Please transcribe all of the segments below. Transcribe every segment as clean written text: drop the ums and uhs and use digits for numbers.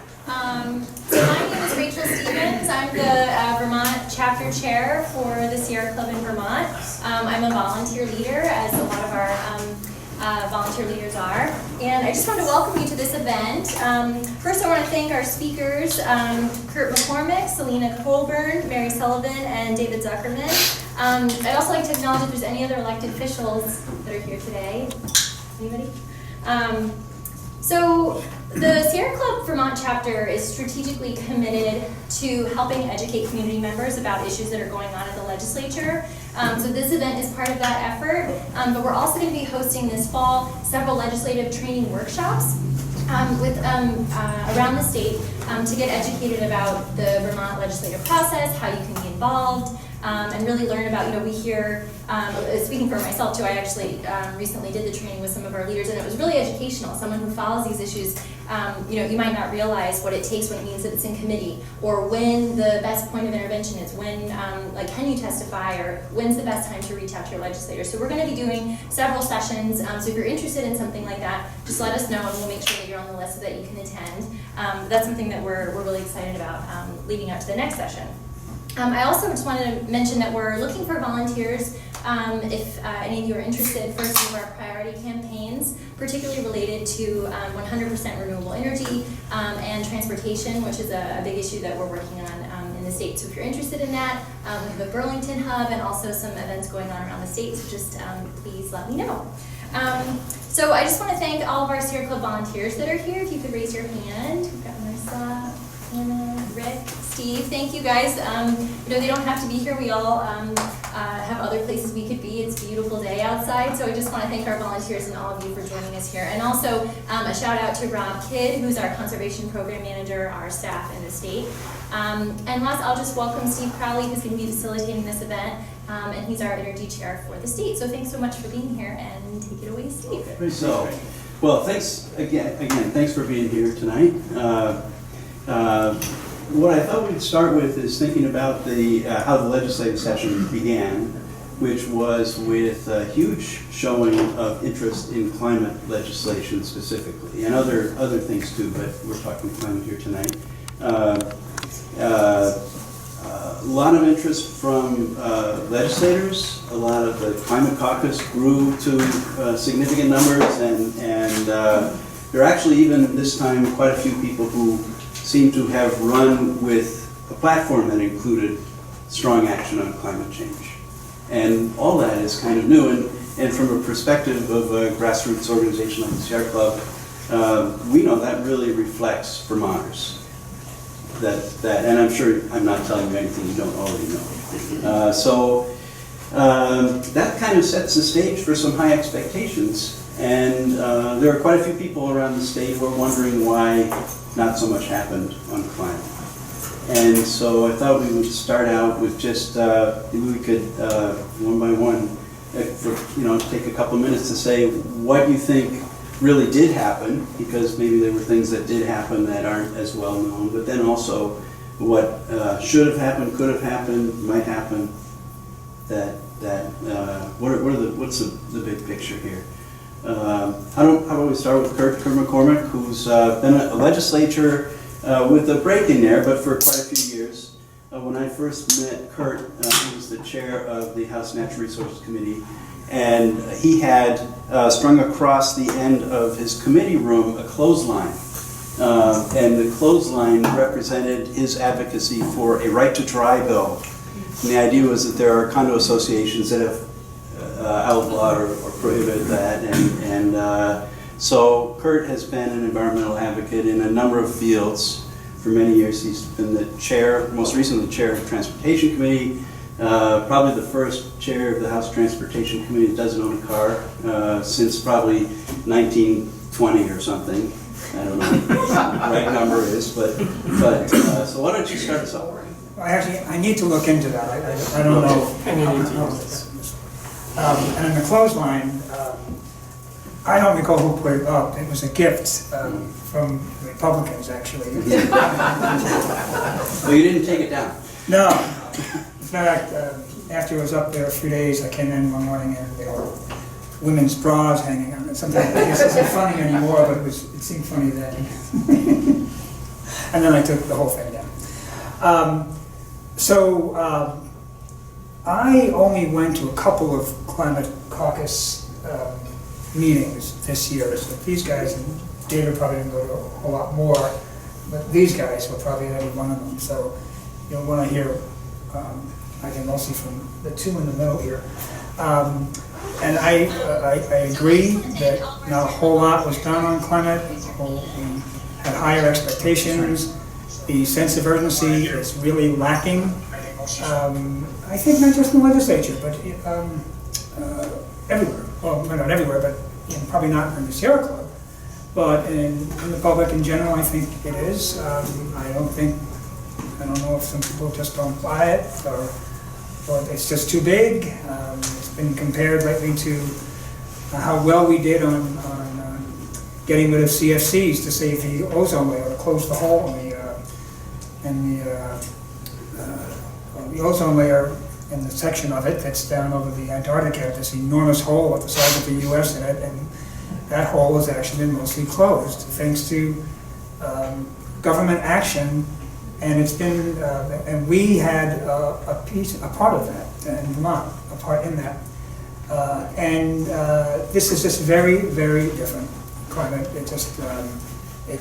So my name is Rachel Stevens. I'm the Vermont Chapter Chair for the Sierra Club in Vermont. I'm a volunteer leader, as a lot of our volunteer leaders are. And I just want to welcome you to this event. First, I want to thank our speakers, Curt McCormack, Selene Colburn, Mary Sullivan, and David Zuckerman. I'd also like to acknowledge if there's any other elected officials that are here today. Anybody? So the Sierra Club Vermont Chapter is strategically committed to helping educate community members about issues that are going on at the legislature. So this event is part of that effort, but we're also going to be hosting this fall several legislative training workshops around the state to get educated about the Vermont legislative process, how you can be involved, and really learn about, we hear, speaking for myself too, I actually recently did the training with some of our leaders, and it was really educational. Someone who follows these issues, you might not realize what it takes when it means that it's in committee, or when the best point of intervention is, when, can you testify, or when's the best time to reach out to your legislator. So we're going to be doing several sessions, so if you're interested in something like that, just let us know, and we'll make sure that you're on the list so that you can attend. That's something that we're really excited about leading up to the next session. I also just wanted to mention that we're looking for volunteers if any of you are interested for some of our priority campaigns, particularly related to 100% renewable energy and transportation, which is a big issue that we're working on in the state. So if you're interested in that, we have a Burlington hub and also some events going on around the state, so just please let me know. So I just want to thank all of our Sierra Club volunteers that are here. If you could raise your hand. We've got Marissa, Anna, Rick, Steve. Thank you guys. They don't have to be here. We all have other places we could be. It's a beautiful day outside. So I just want to thank our volunteers and all of you for joining us here. And also a shout out to Rob Kidd, who's our conservation program manager, our staff in the state. And last, I'll just welcome Steve Crowley, who's going to be facilitating this event. And he's our energy chair for the state. So thanks so much for being here, and take it away, Steve. Okay. So, well, thanks again, thanks for being here tonight. What I thought we'd start with is thinking about how the legislative session began, which was with a huge showing of interest in climate legislation specifically, and other things too, but we're talking climate here tonight. A lot of interest from legislators. A lot of the climate caucus grew to significant numbers, and there are actually even this time quite a few people who seem to have run with a platform that included strong action on climate change. And all that is kind of new, and from a perspective of a grassroots organization like the Sierra Club, we know that really reflects Vermonters. And I'm sure I'm not telling you anything you don't already know. So that kind of sets the stage for some high expectations, and there are quite a few people around the state who are wondering why not so much happened on climate. And so I thought we would start out with just, we could one by one, take a couple minutes to say what you think really did happen, because maybe there were things that did happen that aren't as well known, but then also what should have happened, could have happened, might happen, what's the big picture here? How about we start with Curt McCormack, who's been a legislator with a break in there, but for quite a few years. When I first met Curt, he was the chair of the House Natural Resources Committee, and he had strung across the end of his committee room a clothesline. And the clothesline represented his advocacy for a right to try bill. And the idea was that there are condo associations that have outlawed or prohibited that. And so Curt has been an environmental advocate in a number of fields. For many years he's been the chair, most recently the chair of the Transportation Committee, probably the first chair of the House Transportation Committee that doesn't own a car since probably 1920 or something. I don't know what the right number is, but so why don't you start us off? Well, actually, I need to look into that. I don't know. And in the clothesline, I don't recall who put it up. It was a gift from the Republicans, actually. Well, you didn't take it down? No. In fact, after it was up there a few days, I came in one morning and there were women's bras hanging on it. Sometimes I guess it's not funny anymore, but it seemed funny then. And then I took the whole thing down. I only went to a couple of Climate Caucus meetings this year. So these guys, and David probably didn't go to a whole lot more, but these guys were probably at every one of them. So when I hear, I can mostly from the two in the middle here. And I agree that not a whole lot was done on climate. We had higher expectations. The sense of urgency is really lacking. I think not just in the legislature, but everywhere. Well, not everywhere, but probably not in the Sierra Club. But in the public in general, I think it is. I don't know if some people just don't buy it, or it's just too big. It's been compared lately to how well we did on getting rid of CFCs to save the ozone layer, to close the hole in the ozone layer in the section of it that's down over the Antarctica, this enormous hole at the size of the U.S. in it, and that hole has actually been mostly closed thanks to government action, and it's been, and we had a part of that in Vermont, a part in that, and this is just very, very different climate. It's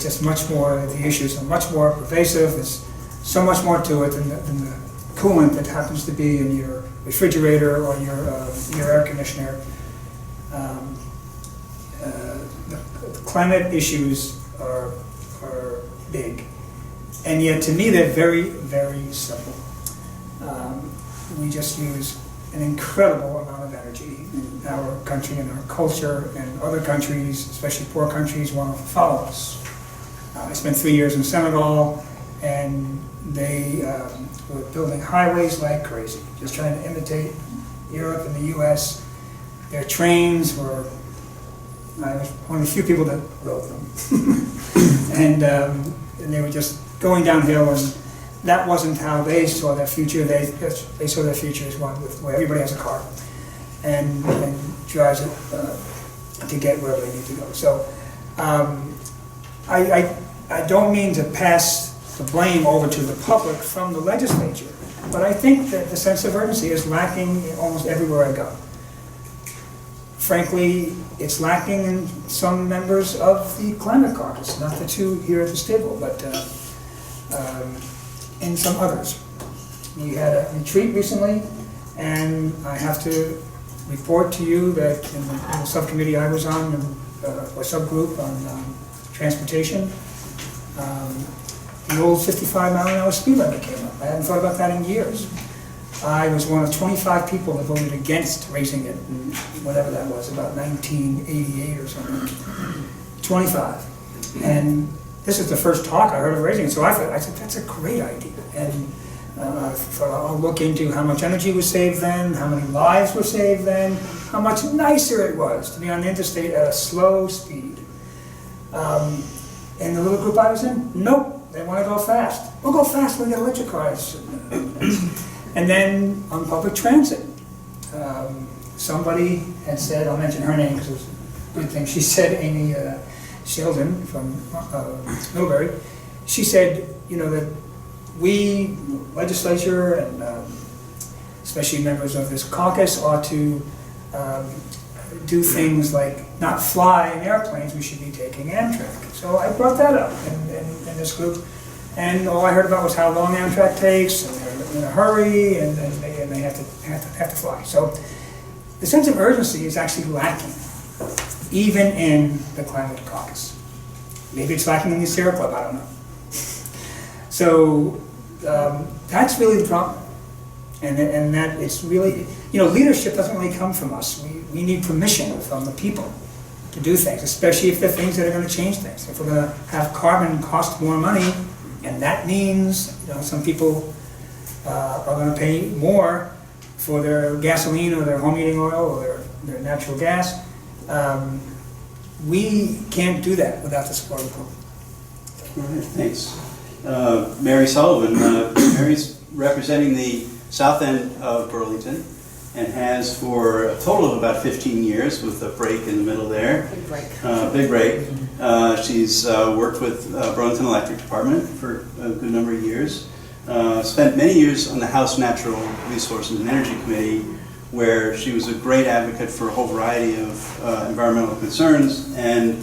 just much more. The issues are much more pervasive. There's so much more to it than the coolant that happens to be in your refrigerator or your air conditioner. The climate issues are big, and yet to me they're very, very simple. We just use an incredible amount of energy in our country and our culture, and other countries, especially poor countries, want to follow us. I spent 3 years in Senegal, and they were building highways like crazy, just trying to imitate Europe and the US. Their trains were, I was one of the few people that rode them. and they were just going downhill, and that wasn't how they saw their future. They saw their future as one where everybody has a car and drives it to get wherever they need to go. So I don't mean to pass the blame over to the public from the legislature, but I think that the sense of urgency is lacking almost everywhere I go. Frankly, it's lacking in some members of the Climate Caucus, not the two here at this table, but in some others. We had a retreat recently, and I have to report to you that in the subcommittee I was on, or subgroup on transportation, the old 55-mile-an-hour speed limit came up. I hadn't thought about that in years. I was one of 25 people that voted against raising it, in whatever that was, about 1988 or something. 25. And this is the first talk I heard of raising it, so I said, that's a great idea. And I thought, I'll look into how much energy was saved then, how many lives were saved then, how much nicer it was to be on the interstate at a slow speed. And the little group I was in, nope. They want to go fast. We'll go fast when we get electric cars. And then on public transit, somebody had said, I'll mention her name because it was a good thing. She said, Amy Sheldon from Millbury, she said, that we, legislature, and especially members of this caucus, ought to do things like not fly in airplanes, we should be taking Amtrak. So I brought that up in this group, and all I heard about was how long Amtrak takes, and they're in a hurry, and they have to fly. So the sense of urgency is actually lacking, even in the Climate Caucus. Maybe it's lacking in the Sierra Club, I don't know. So that's really the problem. And that it's really, leadership doesn't really come from us. We need permission from the people to do things, especially if they're things that are going to change things. If we're going to have carbon cost more money, and that means, some people are going to pay more for their gasoline or their home heating oil or their natural gas, we can't do that without the support of the public. All right, thanks. Mary Sullivan, Mary's representing the south end of Burlington and has for a total of about 15 years with a break in the middle there, big break. She's worked with Burlington Electric Department for a good number of years. Spent many years on the House Natural Resources and Energy Committee, where she was a great advocate for a whole variety of environmental concerns. And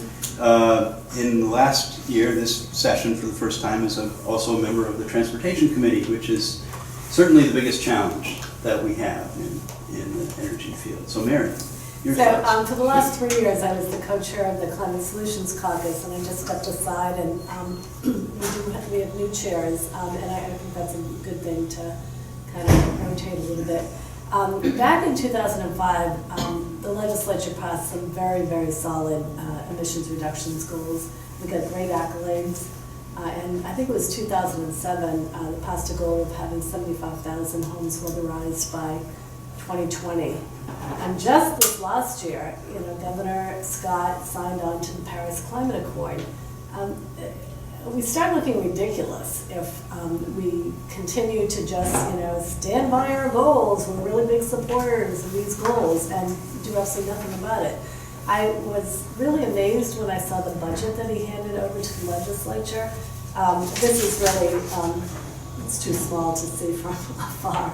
in the last year, this session, for the first time, is also a member of the Transportation Committee, which is certainly the biggest challenge that we have in the energy field. So Mary, your thoughts. For the last 3 years, I was the co-chair of the Climate Solutions Caucus, and I just stepped aside, and we have new chairs, and I think that's a good thing to kind of rotate a little bit. Back in 2005, the legislature passed some very, very solid emissions reductions goals. We got great accolades. And I think it was 2007, they passed a goal of having 75,000 homes weatherized by 2020. And just this last year, Governor Scott signed on to the Paris Climate Accord. We start looking ridiculous if we continue to just, stand by our goals. We're really big supporters of these goals and do absolutely nothing about it. I was really amazed when I saw the budget that he handed over to the legislature. This is really, it's too small to see from afar.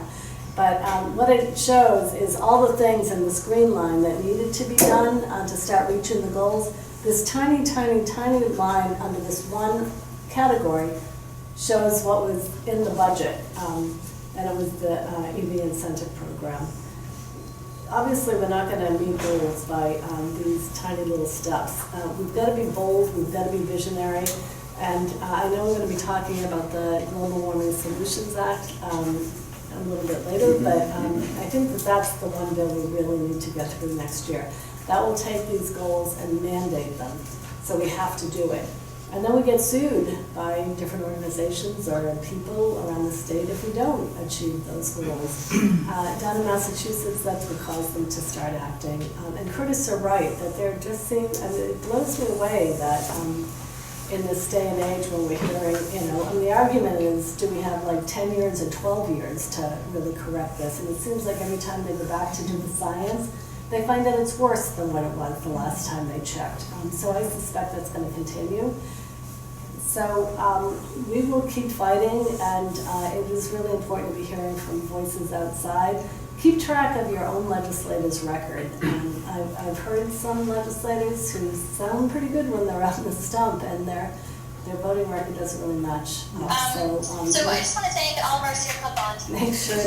But what it shows is all the things in this green line that needed to be done to start reaching the goals. This tiny, tiny, tiny line under this one category shows what was in the budget, and it was the EV incentive program. Obviously, we're not going to meet goals by these tiny little steps. We've got to be bold, we've got to be visionary, and I know we're going to be talking about the Global Warming Solutions Act a little bit later, but I think that that's the one bill we really need to get through next year. That will take these goals and mandate them, so we have to do it. And then we get sued by different organizations or people around the state if we don't achieve those goals. Down in Massachusetts, that's what caused them to start acting. And Curt is so right that there just seems, it blows me away that in this day and age when we're hearing, and the argument is, do we have like 10 years or 12 years to really correct this? And it seems like every time they go back to do the science, they find that it's worse than what it was the last time they checked. So I suspect that's going to continue. So we will keep fighting, and it is really important to be hearing from voices outside. Keep track of your own legislators' record. I've heard some legislators who sound pretty good when they're on the stump, and their voting record doesn't really match up. So I just want to thank all of our student volunteers. Make sure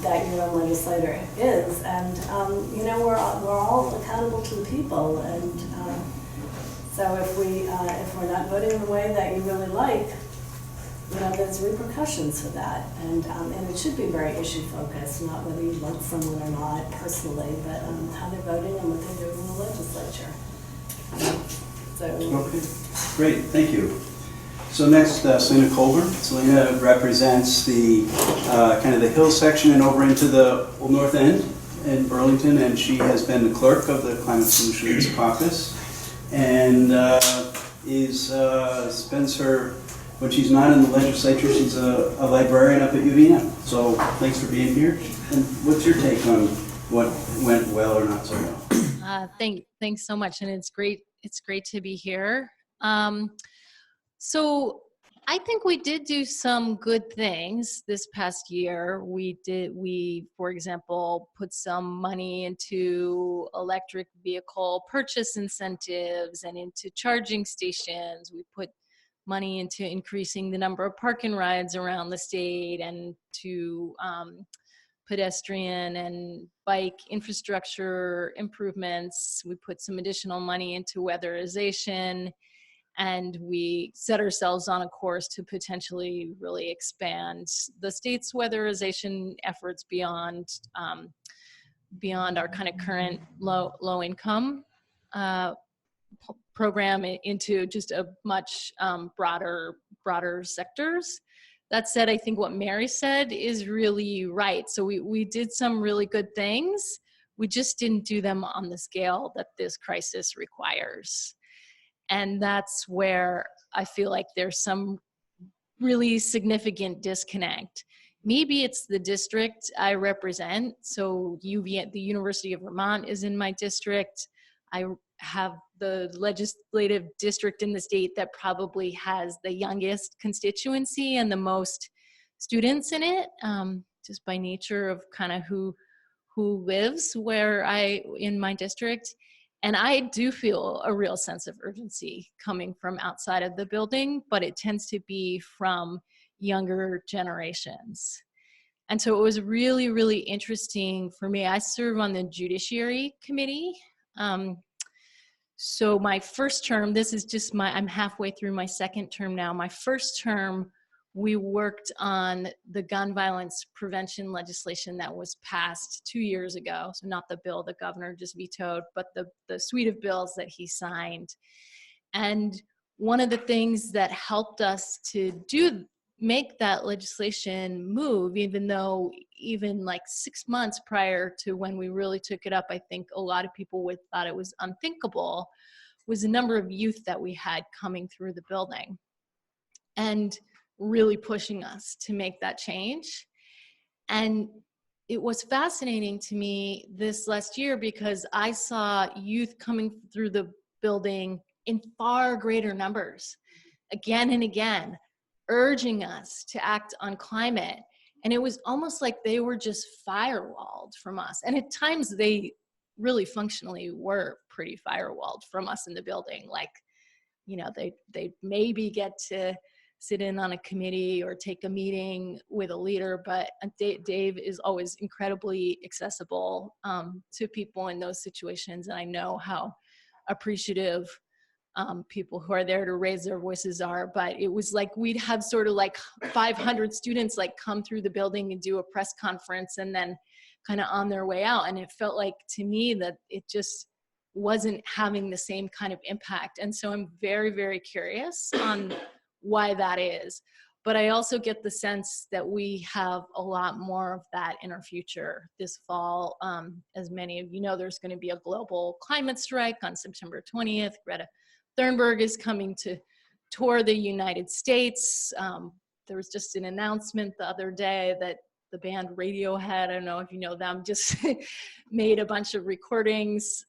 that your own legislator is, and we're all accountable to the people, and so if we're not voting in the way that you really like, there's repercussions for that, and it should be very issue focused, not whether you like someone or not personally, but how they're voting and what they're doing in the legislature. Okay, great, thank you. So next, Selene Colburn. Selene represents the kind of the hill section and over into the Old North End in Burlington, and she has been the clerk of the Climate Solutions Caucus, and spends her, when she's not in the legislature, she's a librarian up at UVM. So thanks for being here. And what's your take on what went well or not so well? Thanks so much, and it's great to be here. So I think we did do some good things this past year. We, for example, put some money into electric vehicle purchase incentives and into charging stations. We put money into increasing the number of park and rides around the state and to pedestrian and bike infrastructure improvements. We put some additional money into weatherization. And we set ourselves on a course to potentially really expand the state's weatherization efforts beyond our kind of current low income program into just a much broader sectors. That said, I think what Mary said is really right. So we did some really good things. We just didn't do them on the scale that this crisis requires. And that's where I feel like there's some really significant disconnect. Maybe it's the district I represent. So the University of Vermont is in my district. I have the legislative district in the state that probably has the youngest constituency and the most students in it, just by nature of kind of who lives in my district. And I do feel a real sense of urgency coming from outside of the building, but it tends to be from younger generations. And so it was really, really interesting for me. I serve on the Judiciary Committee. So my first term, I'm halfway through my second term now. My first term, we worked on the gun violence prevention legislation that was passed 2 years ago. So not the bill the governor just vetoed, but the suite of bills that he signed. And one of the things that helped us to make that legislation move, even like 6 months prior to when we really took it up, I think a lot of people thought it was unthinkable, was the number of youth that we had coming through the building and really pushing us to make that change. And it was fascinating to me this last year because I saw youth coming through the building in far greater numbers, again and again, urging us to act on climate. And it was almost like they were just firewalled from us. And at times they really functionally were pretty firewalled from us in the building. Like, they maybe get to sit in on a committee or take a meeting with a leader, but Dave is always incredibly accessible to people in those situations. And I know how appreciative people who are there to raise their voices are, but it was like we'd have sort of like 500 students like come through the building and do a press conference and then kind of on their way out. And it felt like to me that it just wasn't having the same kind of impact. And so I'm very, very curious on why that is. But I also get the sense that we have a lot more of that in our future this fall. As many of you know, there's going to be a global climate strike on September 20th. Greta Thunberg is coming to tour the United States. There was just an announcement the other day that the band Radiohead, I don't know if you know them, just made a bunch of recordings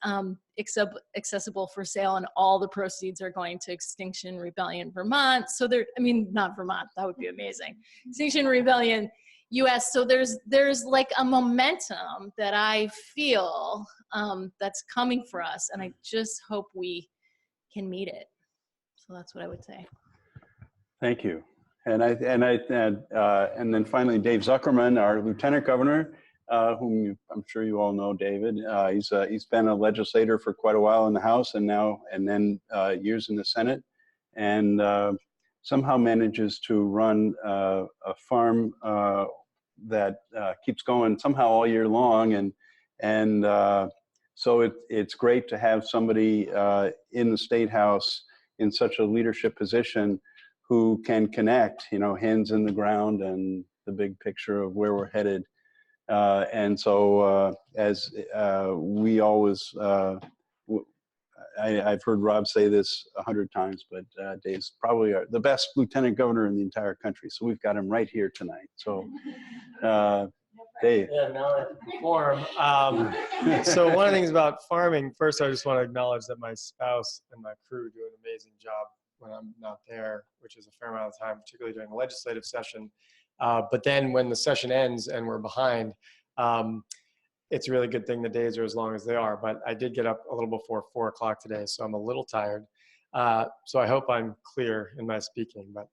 accessible for sale, and all the proceeds are going to Extinction Rebellion Vermont. So not Vermont, that would be amazing. Extinction Rebellion US. So there's like a momentum that I feel that's coming for us, and I just hope we can meet it. So that's what I would say. Thank you. And then finally, Dave Zuckerman, our Lieutenant Governor, whom I'm sure you all know, David. He's been a legislator for quite a while in the House, and then years in the Senate, and somehow manages to run a farm that keeps going somehow all year long, and so it's great to have somebody in the State House in such a leadership position who can connect, hands in the ground and the big picture of where we're headed. And so as we always, I've heard Rob say this 100 times, but Dave's probably the best lieutenant governor in the entire country. So we've got him right here tonight. So Dave. Yeah, now I have to perform. So one of the things about farming, first I just want to acknowledge that my spouse and my crew do an amazing job when I'm not there, which is a fair amount of time, particularly during the legislative session. But then when the session ends and we're behind, it's a really good thing the days are as long as they are. But I did get up a little before 4 o'clock today, so I'm a little tired. So I hope I'm clear in my speaking, but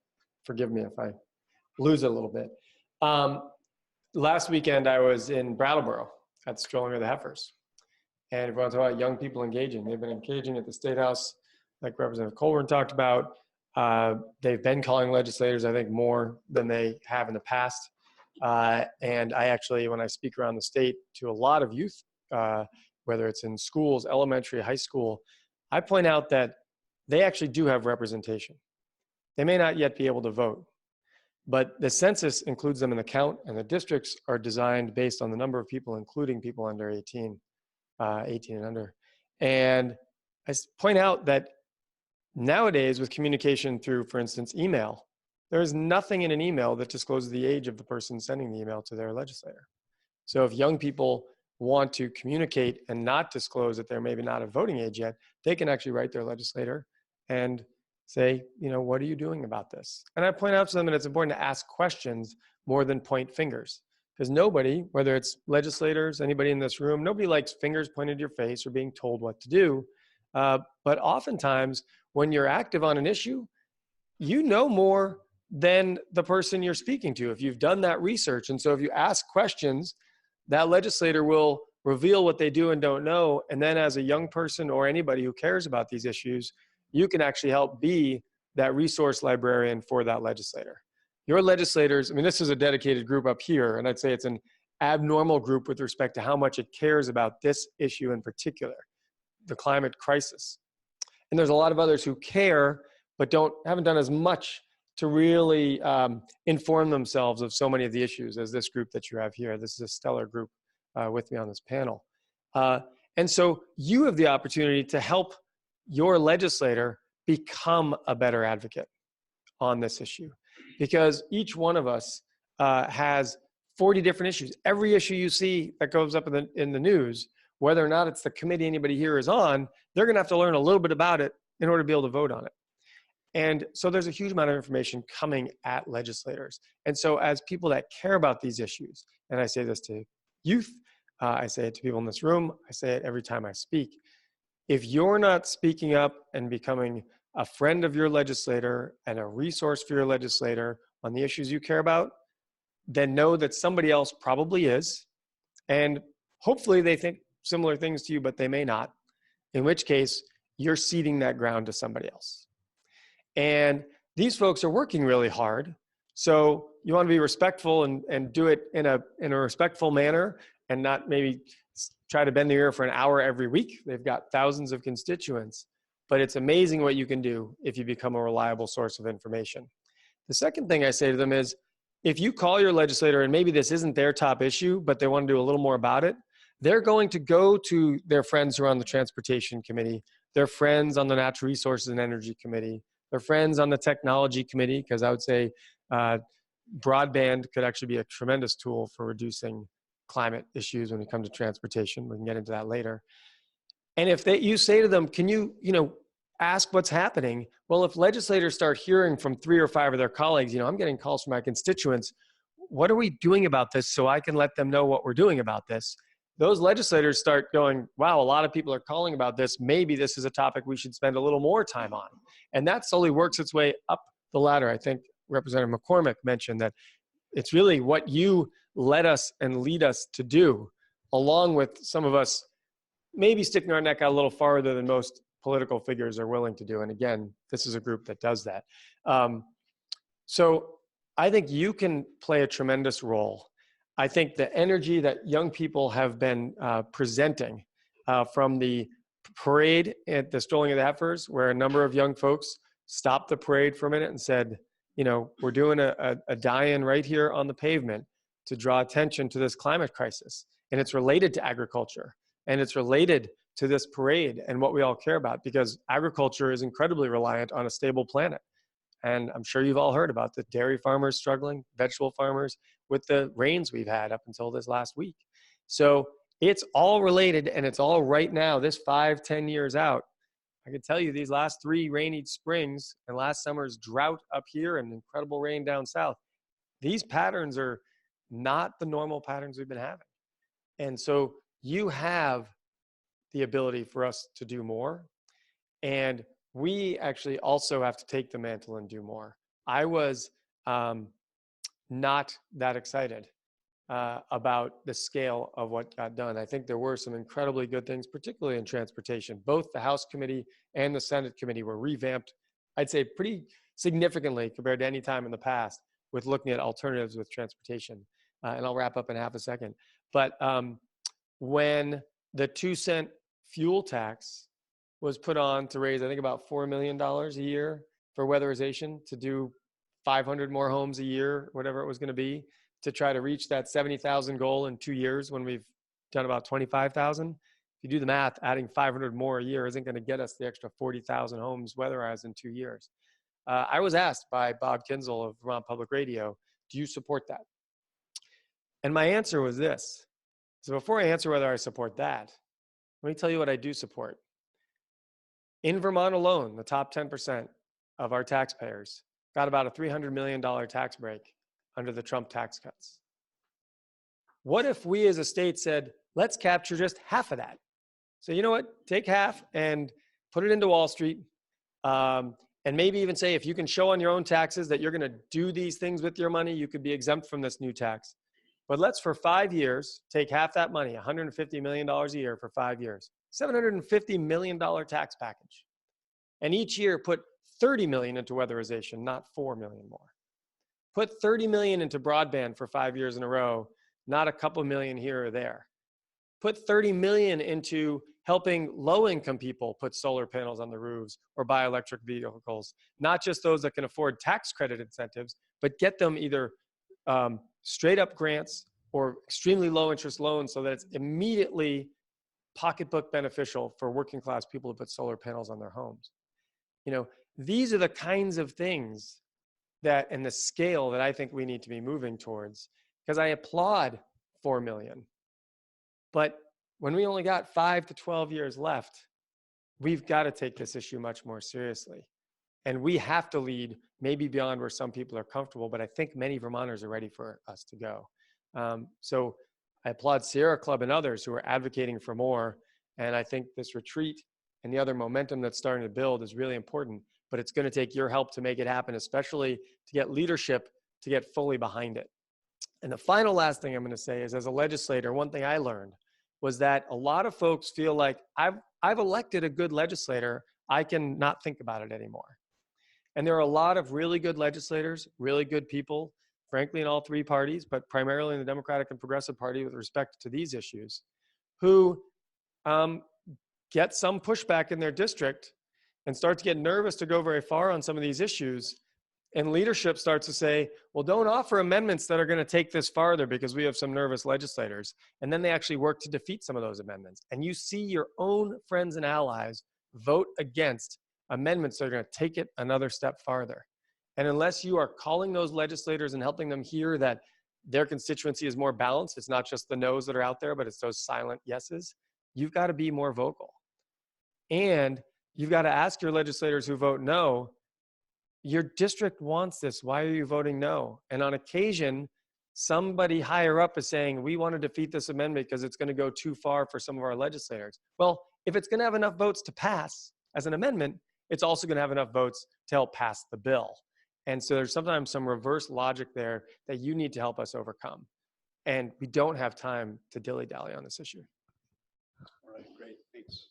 forgive me if I lose it a little bit. Last weekend, I was in Brattleboro at Strolling of the Heifers. And if you want to talk about young people engaging, they've been engaging at the State House, like Representative Colburn talked about. They've been calling legislators, I think, more than they have in the past. And I actually, when I speak around the state to a lot of youth, whether it's in schools, elementary, high school, I point out that they actually do have representation. They may not yet be able to vote, but the census includes them in the count, and the districts are designed based on the number of people, including people under 18 and under. And I point out that nowadays with communication through, for instance, email, there is nothing in an email that discloses the age of the person sending the email to their legislator. So if young people want to communicate and not disclose that they're maybe not a voting age yet, they can actually write their legislator and say, what are you doing about this? And I point out to them that it's important to ask questions more than point fingers. Because nobody, whether it's legislators, anybody in this room, nobody likes fingers pointed at your face or being told what to do. But oftentimes, when you're active on an issue, you know more than the person you're speaking to if you've done that research. And so if you ask questions, that legislator will reveal what they do and don't know. And then as a young person or anybody who cares about these issues, you can actually help be that resource librarian for that legislator. Your legislators, this is a dedicated group up here, and I'd say it's an abnormal group with respect to how much it cares about this issue in particular, the climate crisis. And there's a lot of others who care, but haven't done as much to really inform themselves of so many of the issues as this group that you have here. This is a stellar group with me on this panel. And so you have the opportunity to help your legislator become a better advocate on this issue. Because each one of us has 40 different issues. Every issue you see that goes up in the news, whether or not it's the committee anybody here is on, they're going to have to learn a little bit about it in order to be able to vote on it. And so there's a huge amount of information coming at legislators. And so as people that care about these issues, and I say this to youth, I say it to people in this room, I say it every time I speak, if you're not speaking up and becoming a friend of your legislator and a resource for your legislator on the issues you care about, then know that somebody else probably is. And hopefully they think similar things to you, but they may not, in which case you're ceding that ground to somebody else. And these folks are working really hard. So you want to be respectful and do it in a respectful manner and not maybe try to bend the ear for an hour every week. They've got thousands of constituents. But it's amazing what you can do if you become a reliable source of information. The second thing I say to them is, if you call your legislator and maybe this isn't their top issue, but they want to do a little more about it, they're going to go to their friends who are on the Transportation Committee, their friends on the Natural Resources and Energy Committee, their friends on the Technology Committee, because I would say broadband could actually be a tremendous tool for reducing climate issues when it comes to transportation. We can get into that later. And if you say to them, can you ask what's happening? Well, if legislators start hearing from 3 or 5 of their colleagues, I'm getting calls from my constituents, what are we doing about this so I can let them know what we're doing about this? Those legislators start going, wow, a lot of people are calling about this. Maybe this is a topic we should spend a little more time on. And that slowly works its way up the ladder. I think Representative McCormack mentioned that it's really what you let us and lead us to do, along with some of us maybe sticking our neck out a little farther than most political figures are willing to do. And again, this is a group that does that. So I think you can play a tremendous role. I think the energy that young people have been presenting from the parade at the Strolling of the Heifers, where a number of young folks stopped the parade for a minute and said, we're doing a die-in right here on the pavement to draw attention to this climate crisis. And it's related to agriculture. And it's related to this parade and what we all care about, because agriculture is incredibly reliant on a stable planet. And I'm sure you've all heard about the dairy farmers struggling, vegetable farmers, with the rains we've had up until this last week. So it's all related, and it's all right now, this 5-10 years out. I can tell you these last 3 rainy springs and last summer's drought up here and incredible rain down south, these patterns are not the normal patterns we've been having. And so you have the ability for us to do more. And we actually also have to take the mantle and do more. I was not that excited about the scale of what got done. I think there were some incredibly good things, particularly in transportation. Both the House Committee and the Senate Committee were revamped, I'd say pretty significantly compared to any time in the past, with looking at alternatives with transportation. And I'll wrap up in half a second. But when the 2-cent fuel tax was put on to raise, I think, about $4 million a year for weatherization to do 500 more homes a year, whatever it was going to be, to try to reach that 70,000 goal in 2 years when we've done about 25,000. If you do the math, adding 500 more a year isn't going to get us the extra 40,000 homes weatherized in 2 years. I was asked by Bob Kinzel of Vermont Public Radio, do you support that? And my answer was this. So before I answer whether I support that, let me tell you what I do support. In Vermont alone, the top 10% of our taxpayers got about a $300 million tax break under the Trump tax cuts. What if we as a state said, let's capture just half of that? So you know what, take half and put it into Wall Street, and maybe even say, if you can show on your own taxes that you're gonna do these things with your money, you could be exempt from this new tax. But let's, for 5 years, take half that money, $150 million a year for 5 years, $750 million tax package. And each year put 30 million into weatherization, not 4 million more. Put 30 million into broadband for 5 years in a row, not a couple million here or there. Put 30 million into helping low-income people put solar panels on the roofs or buy electric vehicles, not just those that can afford tax credit incentives, but get them either straight up grants or extremely low interest loans so that it's immediately pocketbook beneficial for working class people to put solar panels on their homes. You know, these are the kinds of things that, and the scale that I think we need to be moving towards, because I applaud 4 million. But when we only got 5 to 12 years left, we've got to take this issue much more seriously. And we have to lead, maybe beyond where some people are comfortable, but I think many Vermonters are ready for us to go. So I applaud Sierra Club and others who are advocating for more. And I think this retreat and the other momentum that's starting to build is really important, but it's going to take your help to make it happen, especially to get leadership to get fully behind it. And the final last thing I'm going to say is, as a legislator, one thing I learned was that a lot of folks feel like I've elected a good legislator, I can not think about it anymore. And there are a lot of really good legislators, really good people, frankly, in all three parties, but primarily in the Democratic and Progressive Party with respect to these issues, who get some pushback in their district and start to get nervous to go very far on some of these issues. And leadership starts to say, well, don't offer amendments that are going to take this farther because we have some nervous legislators. And then they actually work to defeat some of those amendments. And you see your own friends and allies vote against amendments that are going to take it another step farther. And unless you are calling those legislators and helping them hear that their constituency is more balanced, it's not just the no's that are out there, but it's those silent yeses, you've got to be more vocal. And you've got to ask your legislators who vote no, your district wants this. Why are you voting no? And on occasion, somebody higher up is saying, we want to defeat this amendment because it's going to go too far for some of our legislators. Well, if it's going to have enough votes to pass as an amendment, it's also going to have enough votes to help pass the bill. And so there's sometimes some reverse logic there that you need to help us overcome. And we don't have time to dilly-dally on this issue. All right, great, thanks.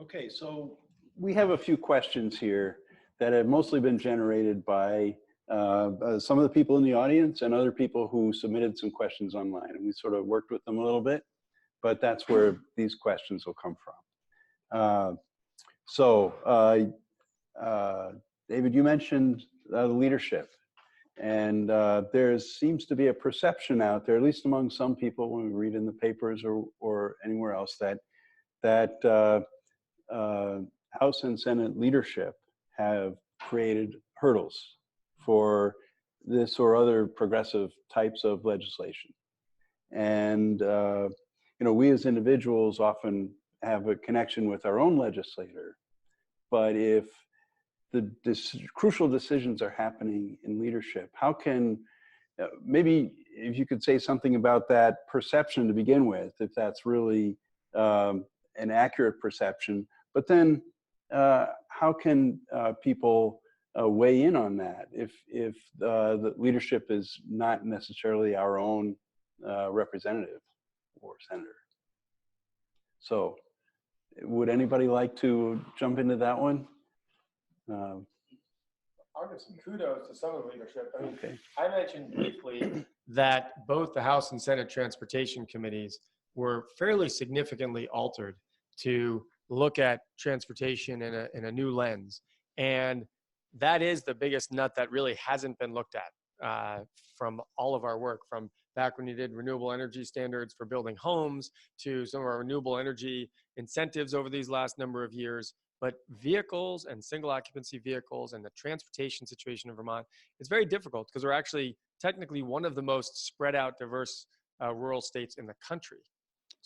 Okay, so we have a few questions here that have mostly been generated by some of the people in the audience and other people who submitted some questions online. And we sort of worked with them a little bit, but that's where these questions will come from. David, you mentioned the leadership. And there seems to be a perception out there, at least among some people when we read in the papers or anywhere else, that House and Senate leadership have created hurdles for this or other progressive types of legislation. And we as individuals often have a connection with our own legislator, but if the crucial decisions are happening in leadership, how can, maybe if you could say something about that perception to begin with, if that's really an accurate perception, but then how can people weigh in on that if the leadership is not necessarily our own representative or senator? So would anybody like to jump into that one? I'll give some kudos to some of the leadership. I mean, Okay. I mentioned briefly that both the House and Senate Transportation Committees were fairly significantly altered to look at transportation in a new lens. And that is the biggest nut that really hasn't been looked at from all of our work, from back when you did renewable energy standards for building homes to some of our renewable energy incentives over these last number of years. But vehicles and single occupancy vehicles and the transportation situation in Vermont is very difficult because we're actually technically one of the most spread out diverse rural states in the country.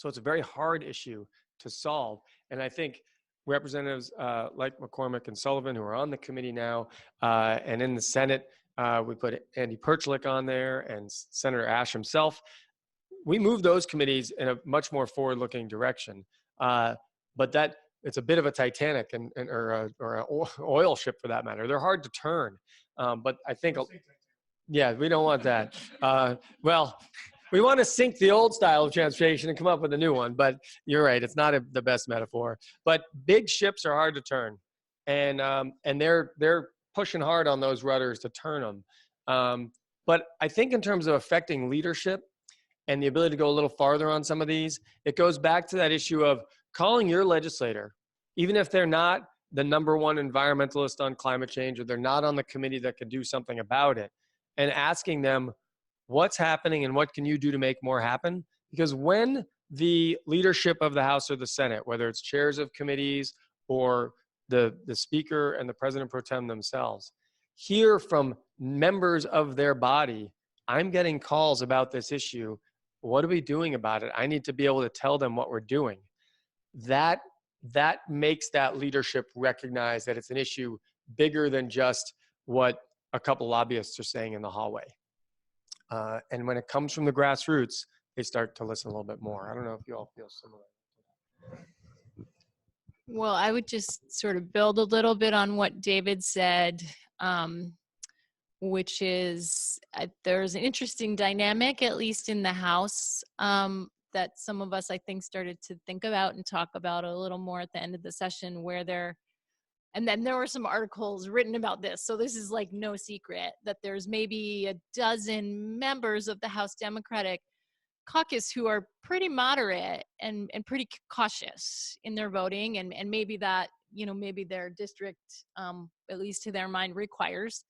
So it's a very hard issue to solve. And I think representatives like McCormack and Sullivan, who are on the committee now, and in the Senate, we put Andy Perchlik on there and Senator Ash himself. We move those committees in a much more forward-looking direction. But that it's a bit of a Titanic or an oil ship for that matter. They're hard to turn. But I think, yeah, we don't want that. Well, we want to sink the old style of transportation and come up with a new one. But you're right, it's not the best metaphor. But big ships are hard to turn, and they're pushing hard on those rudders to turn them. But I think in terms of affecting leadership and the ability to go a little farther on some of these, it goes back to that issue of calling your legislator, even if they're not the number one environmentalist on climate change, or they're not on the committee that could do something about it, and asking them, what's happening and what can you do to make more happen? Because when the leadership of the House or the Senate, whether it's chairs of committees or the speaker and the president pro tem themselves, hear from members of their body, I'm getting calls about this issue. What are we doing about it? I need to be able to tell them what we're doing. That makes that leadership recognize that it's an issue bigger than just what a couple lobbyists are saying in the hallway. And when it comes from the grassroots, they start to listen a little bit more. I don't know if you all feel similar. Well, I would just sort of build a little bit on what David said, which is there's an interesting dynamic, at least in the House, that some of us, I think, started to think about and talk about a little more at the end of the session, where and then there were some articles written about this. So this is like no secret that there's maybe a dozen members of the House Democratic Caucus who are pretty moderate and pretty cautious in their voting. And maybe that, maybe their district, at least to their mind, requires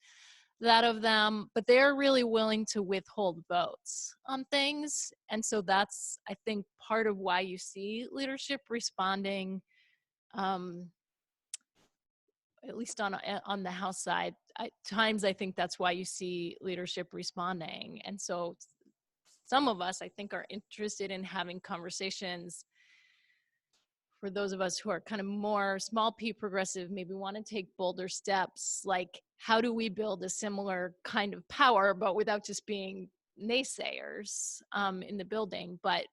that of them, but they're really willing to withhold votes on things. And so that's, I think, part of why you see leadership responding, at least on the House side. At times, I think that's why you see leadership responding. And so some of us, I think, are interested in having conversations. For those of us who are kind of more small p progressive, maybe want to take bolder steps, like how do we build a similar kind of power, but without just being naysayers in the building, but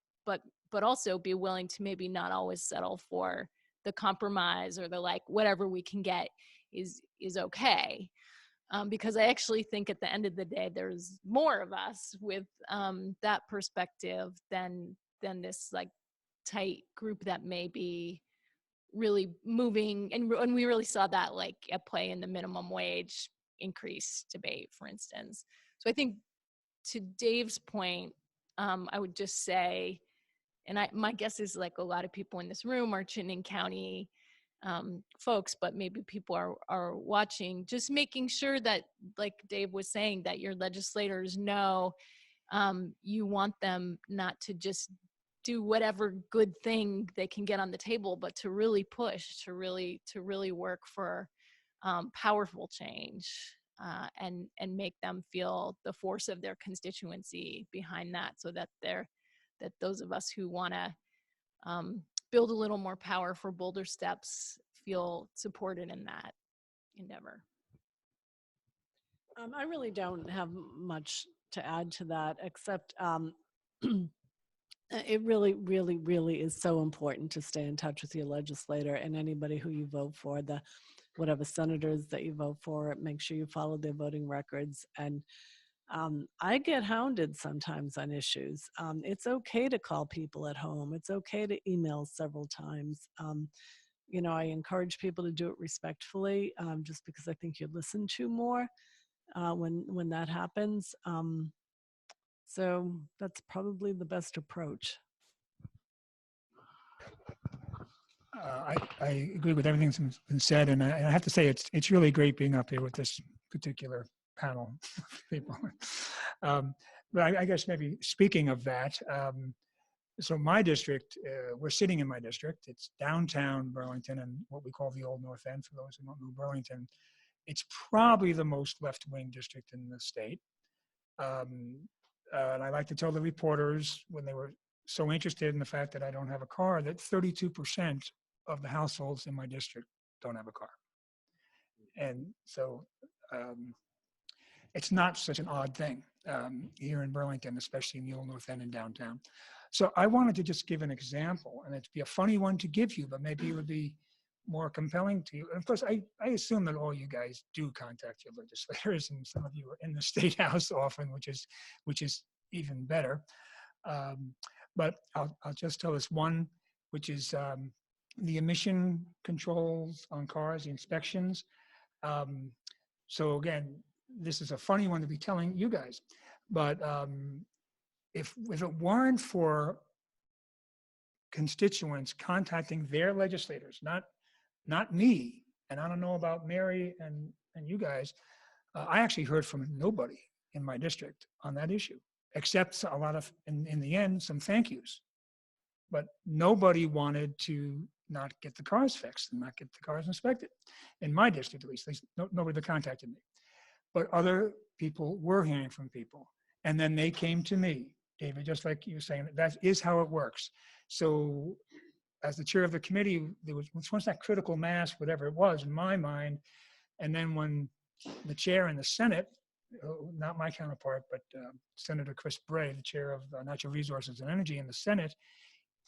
also be willing to maybe not always settle for the compromise or the like, whatever we can get is okay. Because I actually think at the end of the day, there's more of us with that perspective than this like tight group that may be really moving. And we really saw that like at play in the minimum wage increase debate, for instance. So I think to Dave's point, I would just say, and my guess is like a lot of people in this room are Chittenden County folks, but maybe people are watching, just making sure that, like Dave was saying, that your legislators know you want them not to just do whatever good thing they can get on the table, but to really push, to really work for powerful change and make them feel the force of their constituency behind that, so that those of us who want to build a little more power for bolder steps feel supported in that endeavor. I really don't have much to add to that, except it really, really, really is so important to stay in touch with your legislator and anybody who you vote for, whatever senators that you vote for. Make sure you follow their voting records. And I get hounded sometimes on issues. It's okay to call people at home. It's okay to email several times. I encourage people to do it respectfully, just because I think you're listened to more when that happens. So that's probably the best approach. I agree with everything that's been said, and I have to say it's really great being up here with this particular panel of people. But I guess maybe speaking of that, so my district, we're sitting in my district. It's downtown Burlington and what we call the Old North End, for those who don't know Burlington. It's probably the most left-wing district in the state. And I like to tell the reporters when they were so interested in the fact that I don't have a car that 32% of the households in my district don't have a car. And so it's not such an odd thing here in Burlington, especially in the Old North End and downtown. So I wanted to just give an example, and it'd be a funny one to give you, but maybe it would be more compelling to you. And of course, I assume that all you guys do contact your legislators, and some of you are in the State House often, which is even better. But I'll just tell this one, which is the emission controls on cars, the inspections. So again, this is a funny one to be telling you guys, but if it weren't for constituents contacting their legislators, not me, and I don't know about Mary and you guys, I actually heard from nobody in my district on that issue, except a lot of, in the end, some thank yous. But nobody wanted to not get the cars fixed and not get the cars inspected. In my district, at least nobody that contacted me. But other people were hearing from people. And then they came to me, David, just like you were saying, that is how it works. So as the chair of the committee, there was once that critical mass, whatever it was in my mind. And then when the chair in the Senate, not my counterpart, but Senator Chris Bray, the chair of Natural Resources and Energy in the Senate,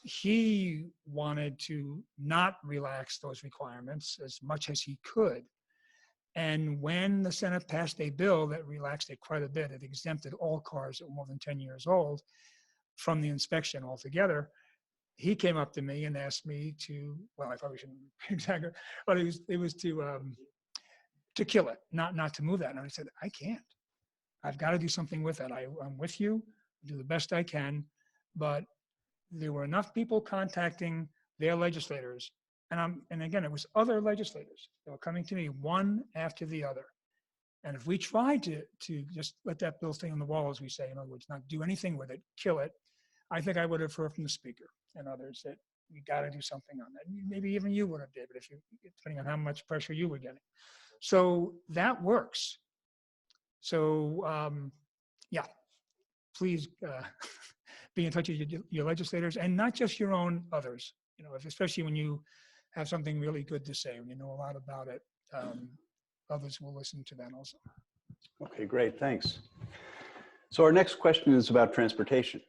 he wanted to not relax those requirements as much as he could. And when the Senate passed a bill that relaxed it quite a bit, it exempted all cars that were more than 10 years old from the inspection altogether, he came up to me and asked me to, well, I probably shouldn't exactly, but it was to kill it, not to move that. And I said, I can't. I've got to do something with that. I'm with you, do the best I can, but there were enough people contacting their legislators, and again, it was other legislators that were coming to me one after the other. And if we tried to just let that bill stay on the wall, as we say, in other words, not do anything with it, kill it, I think I would have heard from the speaker and others that we got to do something on that. Maybe even you would have, David, if you, depending on how much pressure you were getting. So that works. So yeah, please be in touch with your legislators, and not just your own others. You know, especially when you have something really good to say, when you know a lot about it, others will listen to that also. Okay, great, thanks. So our next question is about transportation.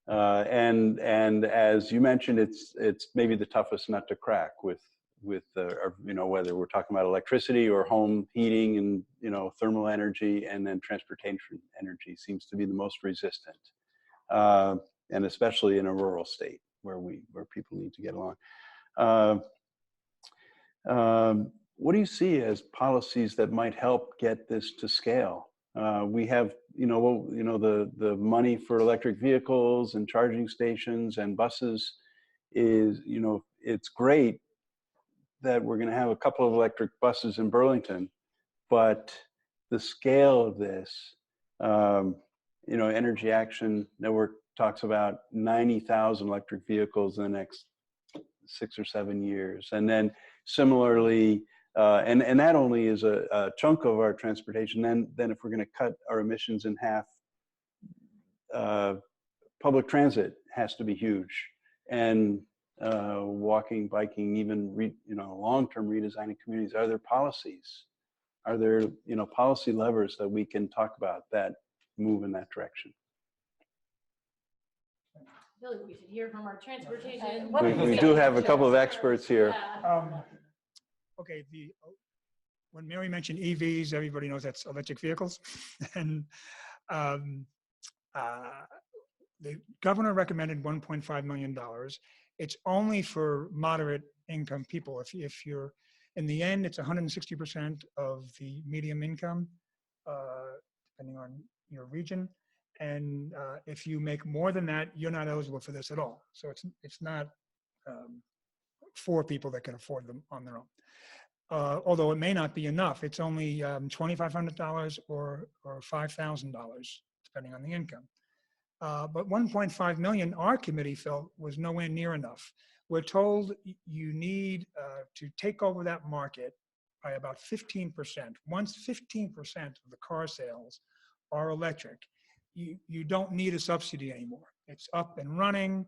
And as you mentioned, it's maybe the toughest nut to crack with you know, whether we're talking about electricity or home heating and, you know, thermal energy, and then transportation energy seems to be the most resistant. And especially in a rural state where people need to get along. What do you see as policies that might help get this to scale? We have, the money for electric vehicles and charging stations and buses is, it's great that we're going to have a couple of electric buses in Burlington, but the scale of this, Energy Action Network talks about 90,000 electric vehicles in the next 6 or 7 years. And then similarly, and that only is a chunk of our transportation. Then if we're going to cut our emissions in half, public transit has to be huge. And walking, biking, even long-term redesigning communities. Are there policies? Are there policy levers that we can talk about that move in that direction? I feel like we should hear from our transportation. We do have a couple of experts here. Okay, when Mary mentioned EVs, everybody knows that's electric vehicles. And the governor recommended $1.5 million. It's only for moderate income people. If you're, in the end, it's 160% of the medium income, depending on your region. And if you make more than that, you're not eligible for this at all. So it's not for people that can afford them on their own. Although it may not be enough. It's only $2,500 or $5,000, depending on the income. But 1.5 million, our committee felt was nowhere near enough. We're told you need to take over that market by about 15%. Once 15% of the car sales are electric, you don't need a subsidy anymore. It's up and running.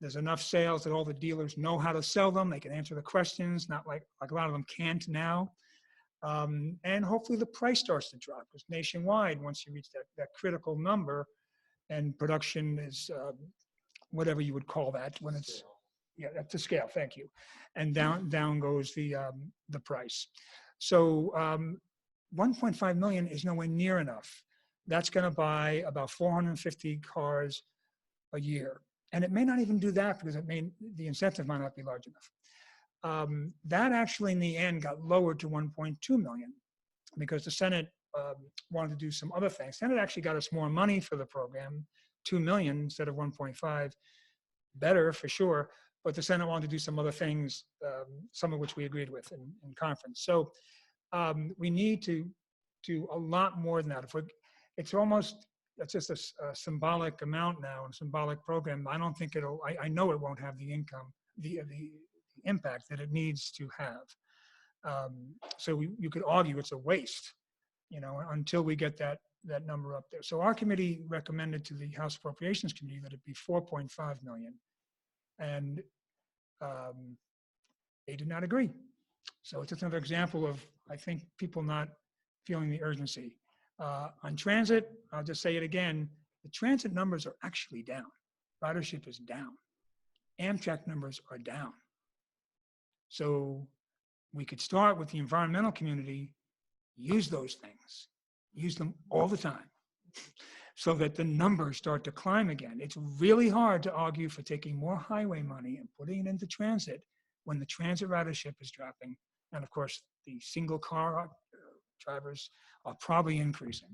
There's enough sales that all the dealers know how to sell them. They can answer the questions, not like a lot of them can't now. And hopefully the price starts to drop, because nationwide, once you reach that critical number, and production is whatever you would call that, when it's, yeah, that's the scale, thank you. And down goes the price. So 1.5 million is nowhere near enough. That's going to buy about 450 cars a year. And it may not even do that, because the incentive might not be large enough. That actually in the end got lowered to 1.2 million, because the Senate wanted to do some other things. Senate actually got us more money for the program, 2 million instead of 1.5, better for sure, but the Senate wanted to do some other things, some of which we agreed with in conference. So we need to do a lot more than that. It's just a symbolic amount now, and a symbolic program. I don't think I know it won't have the impact that it needs to have. So you could argue it's a waste, until we get that number up there. So our committee recommended to the House Appropriations Committee that it be 4.5 million, and they did not agree. So it's just another example of, I think, people not feeling the urgency. On transit, I'll just say it again, the transit numbers are actually down. Ridership is down. Amtrak numbers are down. So we could start with the environmental community, use those things, use them all the time, so that the numbers start to climb again. It's really hard to argue for taking more highway money and putting it into transit when the transit ridership is dropping. And of course, the single car drivers are probably increasing.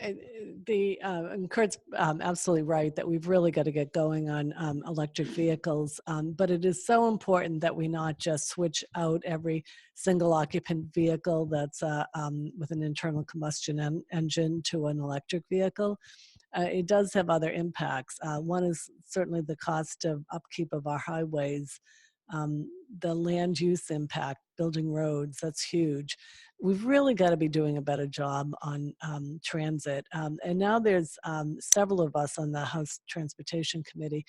And Curt's absolutely right that we've really got to get going on electric vehicles, but it is so important that we not just switch out every single occupant vehicle that's with an internal combustion engine to an electric vehicle. It does have other impacts. One is certainly the cost of upkeep of our highways, the land use impact, building roads, that's huge. We've really got to be doing a better job on transit. And now there's several of us on the House Transportation Committee,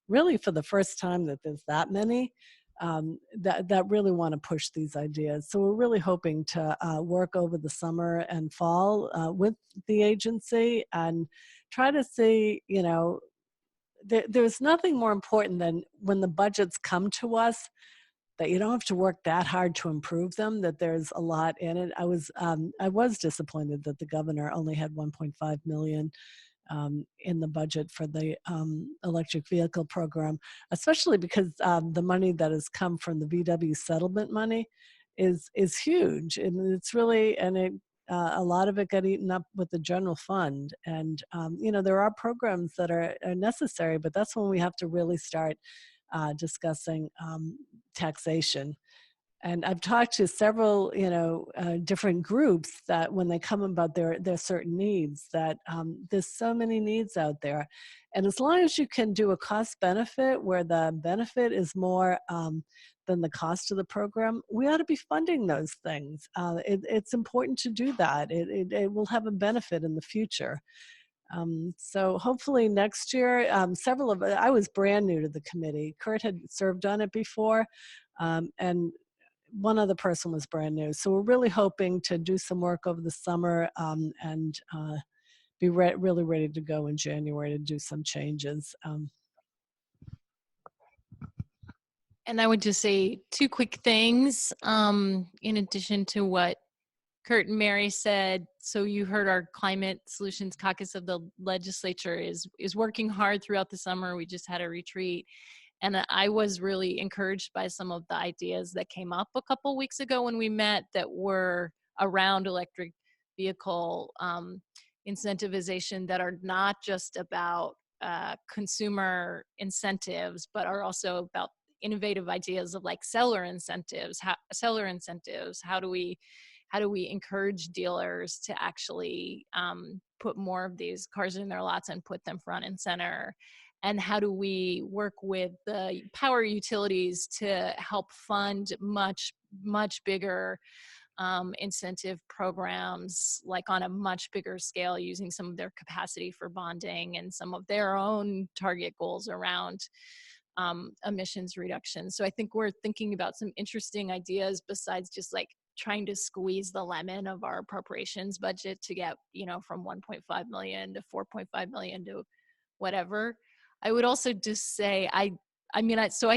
really for the first time that there's that many, that really want to push these ideas. So we're really hoping to work over the summer and fall with the agency and try to see, there's nothing more important than when the budgets come to us, that you don't have to work that hard to improve them, that there's a lot in it. I was disappointed that the governor only had 1.5 million in the budget for the electric vehicle program, especially because the money that has come from the VW settlement money is huge. And it's really, a lot of it got eaten up with the general fund. And, there are programs that are necessary, but that's when we have to really start discussing taxation. And I've talked to several, different groups that when they come about their certain needs, that there's so many needs out there. And as long as you can do a cost benefit where the benefit is more than the cost of the program, we ought to be funding those things. It's important to do that. It will have a benefit in the future. So hopefully next year, I was brand new to the committee. Curt had served on it before, and one other person was brand new. So we're really hoping to do some work over the summer and be really ready to go in January to do some changes. And I would just say two quick things in addition to what Curt and Mary said. So you heard our Climate Solutions Caucus of the Legislature is working hard throughout the summer. We just had a retreat. And I was really encouraged by some of the ideas that came up a couple weeks ago when we met that were around electric vehicle incentivization, that are not just about consumer incentives, but are also about innovative ideas of like seller incentives. How do we encourage dealers to actually put more of these cars in their lots and put them front and center? And how do we work with the power utilities to help fund much bigger incentive programs, like on a much bigger scale, using some of their capacity for bonding and some of their own target goals around emissions reduction. So I think we're thinking about some interesting ideas besides just like trying to squeeze the lemon of our appropriations budget to get, from 1.5 million to 4.5 million to whatever. I would also just say, I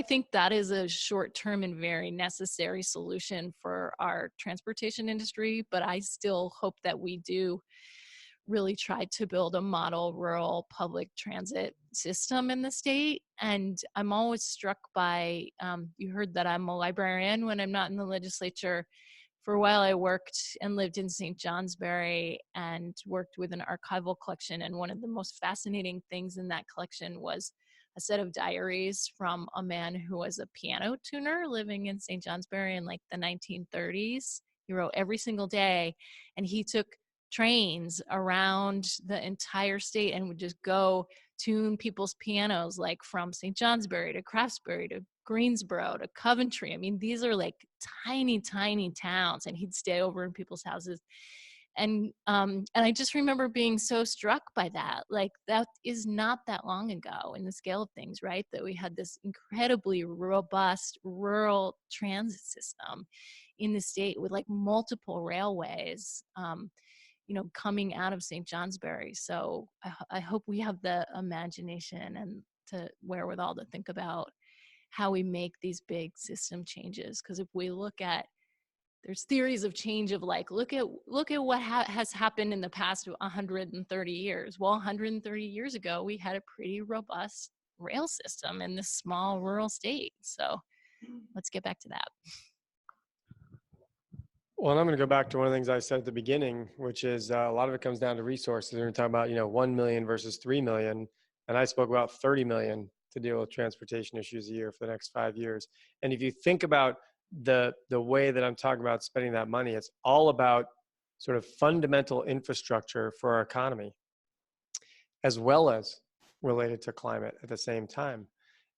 think that is a short-term and very necessary solution for our transportation industry, but I still hope that we do really try to build a model rural public transit system in the state. And I'm always struck by, you heard that I'm a librarian when I'm not in the legislature. For a while, I worked and lived in St. Johnsbury and worked with an archival collection. And one of the most fascinating things in that collection was a set of diaries from a man who was a piano tuner living in St. Johnsbury in like the 1930s. He wrote every single day, and he took trains around the entire state and would just go tune people's pianos, like from St. Johnsbury to Craftsbury to Greensboro to Coventry. I mean, these are like tiny, tiny towns, and he'd stay over in people's houses. And I just remember being so struck by that. Like, that is not that long ago in the scale of things, right? That we had this incredibly robust rural transit system in the state with like multiple railways, coming out of St. Johnsbury. So I hope we have the imagination and the wherewithal to think about how we make these big system changes. Because if we look at, there's theories of change of like, look at what has happened in the past 130 years. Well, 130 years ago, we had a pretty robust rail system in this small rural state. So let's get back to that. Well, and I'm going to go back to one of the things I said at the beginning, which is a lot of it comes down to resources. We're talking about, 1 million versus 3 million. And I spoke about 30 million to deal with transportation issues a year for the next 5 years. And if you think about the way that I'm talking about spending that money, it's all about sort of fundamental infrastructure for our economy, as well as related to climate at the same time,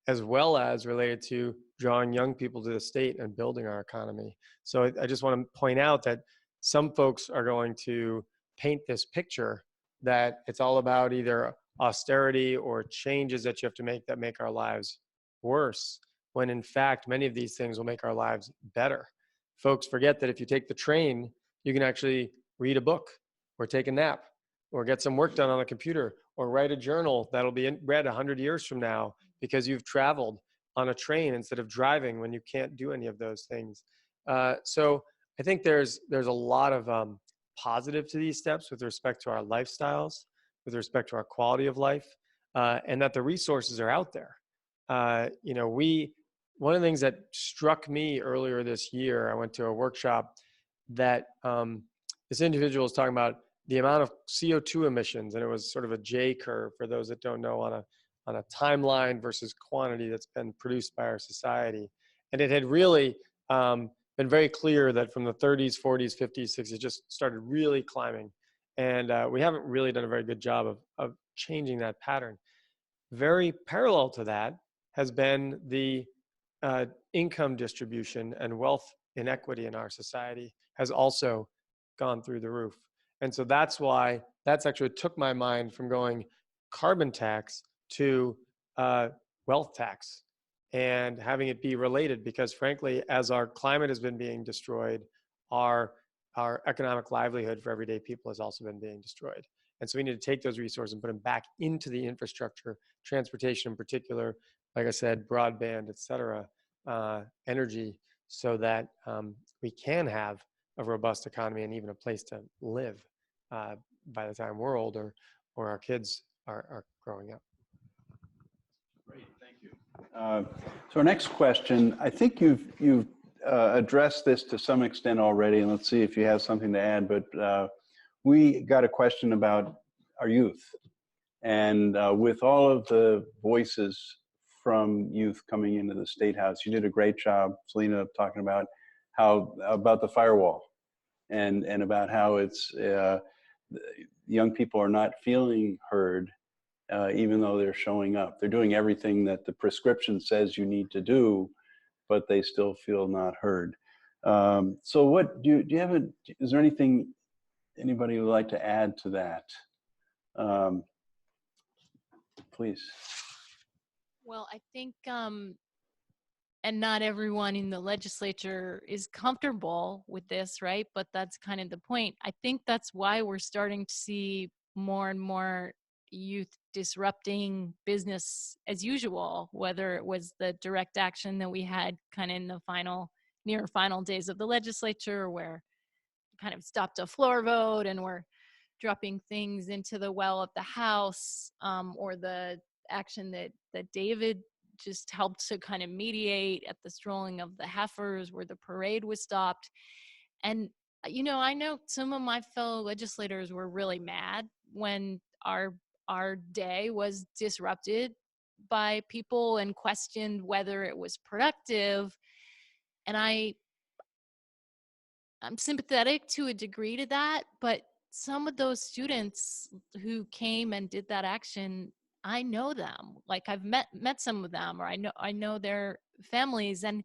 as well as related to drawing young people to the state and building our economy. So I just want to point out that some folks are going to paint this picture that it's all about either austerity or changes that you have to make that make our lives worse, when in fact, many of these things will make our lives better. Folks forget that if you take the train, you can actually read a book or take a nap or get some work done on a computer or write a journal that'll be read 100 years from now because you've traveled on a train instead of driving when you can't do any of those things. So I think there's a lot of positive to these steps with respect to our lifestyles, with respect to our quality of life, and that the resources are out there. One of the things that struck me earlier this year, I went to a workshop that this individual was talking about the amount of CO2 emissions, and it was sort of a J curve for those that don't know, on a timeline versus quantity that's been produced by our society. And it had really been very clear that from the 30s, 40s, 50s, 60s, it just started really climbing. And we haven't really done a very good job of changing that pattern. Very parallel to that has been the income distribution and wealth inequity in our society has also gone through the roof. And so that's why that's actually took my mind from going carbon tax to wealth tax and having it be related, because frankly, as our climate has been being destroyed, our economic livelihood for everyday people has also been being destroyed. And so we need to take those resources and put them back into the infrastructure, transportation in particular, like I said, broadband, et cetera, energy, so that we can have a robust economy and even a place to live by the time we're older or our kids are growing up. Great, thank you. So our next question, I think you've addressed this to some extent already, and let's see if you have something to add, but we got a question about our youth. And with all of the voices from youth coming into the State House, you did a great job, Selene, talking about about the firewall and about how it's young people are not feeling heard, even though they're showing up. They're doing everything that the prescription says you need to do, but they still feel not heard. So what do you have is there anything anybody would like to add to that? Please. Well, I think, and not everyone in the legislature is comfortable with this, right? But that's kind of the point. I think that's why we're starting to see more and more youth disrupting business as usual, whether it was the direct action that we had kind of in the near final days of the legislature, where kind of stopped a floor vote and we're dropping things into the well of the House, or the action that David just helped to kind of mediate at the strolling of the heifers, where the parade was stopped. And, I know some of my fellow legislators were really mad when our day was disrupted by people and questioned whether it was productive. And I'm sympathetic to a degree to that, but some of those students who came and did that action, I know them. Like, I've met some of them, or I know their families, and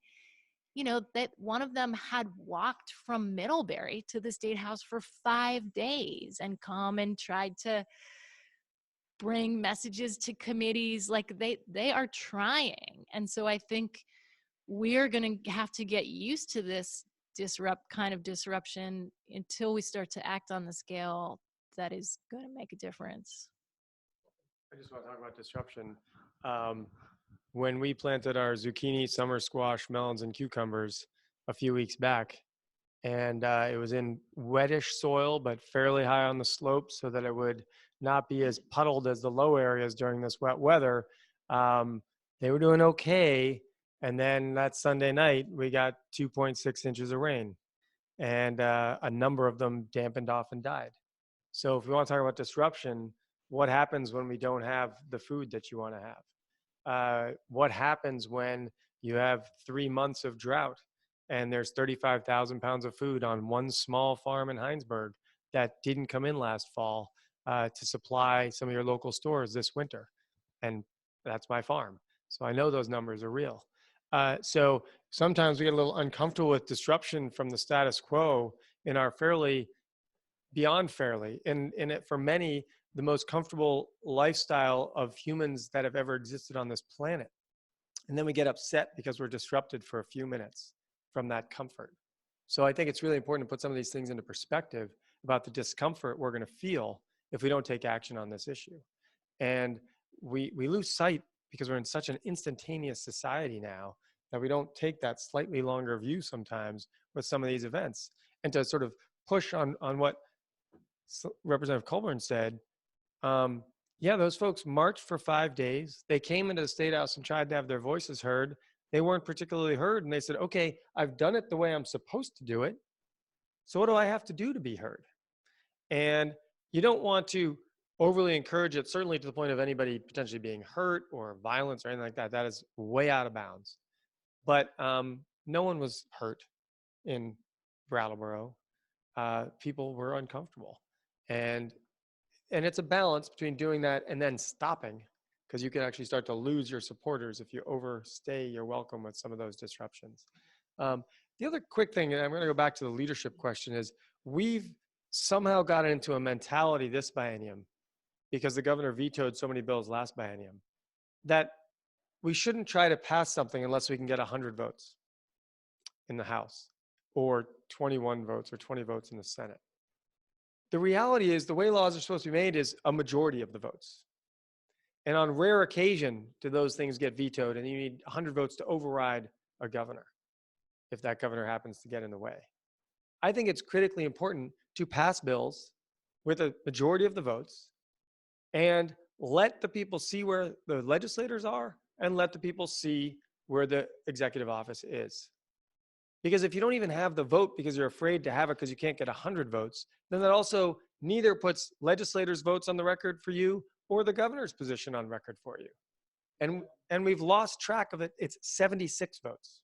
that one of them had walked from Middlebury to the State House for 5 days and come and tried to bring messages to committees. Like, they are trying. And so I think we're going to have to get used to this disruption until we start to act on the scale that is going to make a difference. I just want to talk about disruption. When we planted our zucchini, summer squash, melons, and cucumbers a few weeks back, and it was in wettish soil, but fairly high on the slope so that it would not be as puddled as the low areas during this wet weather, they were doing okay. And then that Sunday night, we got 2.6 inches of rain, and a number of them dampened off and died. So if we want to talk about disruption, what happens when we don't have the food that you want to have? What happens when you have 3 months of drought and there's 35,000 pounds of food on one small farm in Heinsberg that didn't come in last fall to supply some of your local stores this winter? And that's my farm. So I know those numbers are real. So sometimes we get a little uncomfortable with disruption from the status quo in our beyond fairly, and for many, the most comfortable lifestyle of humans that have ever existed on this planet. And then we get upset because we're disrupted for a few minutes from that comfort. So I think it's really important to put some of these things into perspective about the discomfort we're going to feel if we don't take action on this issue. And we lose sight, because we're in such an instantaneous society now, that we don't take that slightly longer view sometimes with some of these events. And to sort of push on what Representative Colburn said, yeah, those folks marched for 5 days. They came into the State House and tried to have their voices heard. They weren't particularly heard, and they said, okay, I've done it the way I'm supposed to do it, so what do I have to do to be heard? And you don't want to overly encourage it, certainly to the point of anybody potentially being hurt or violence or anything like that. That is way out of bounds. But no one was hurt in Brattleboro. People were uncomfortable. And it's a balance between doing that and then stopping, because you can actually start to lose your supporters if you overstay your welcome with some of those disruptions. The other quick thing, and I'm going to go back to the leadership question, is we've somehow gotten into a mentality this biennium, because the governor vetoed so many bills last biennium, that we shouldn't try to pass something unless we can get 100 votes in the House, or 21 votes or 20 votes in the Senate. The reality is, the way laws are supposed to be made is a majority of the votes. And on rare occasion do those things get vetoed, and you need 100 votes to override a governor, if that governor happens to get in the way. I think it's critically important to pass bills with a majority of the votes, and let the people see where the legislators are, and let the people see where the executive office is. Because if you don't even have the vote because you're afraid to have it because you can't get 100 votes, then that also neither puts legislators' votes on the record for you or the governor's position on record for you. And we've lost track of it. It's 76 votes,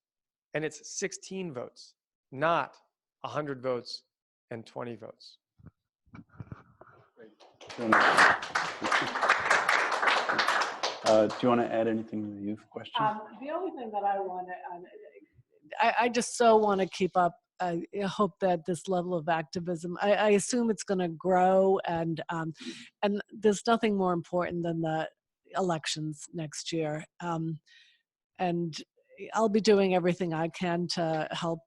and it's 16 votes, not 100 votes and 20 votes. Do you want to add anything to the youth question? The only thing that I want to, I just so want to keep up I hope that this level of activism, I assume it's going to grow, and there's nothing more important than the elections next year. And I'll be doing everything I can to help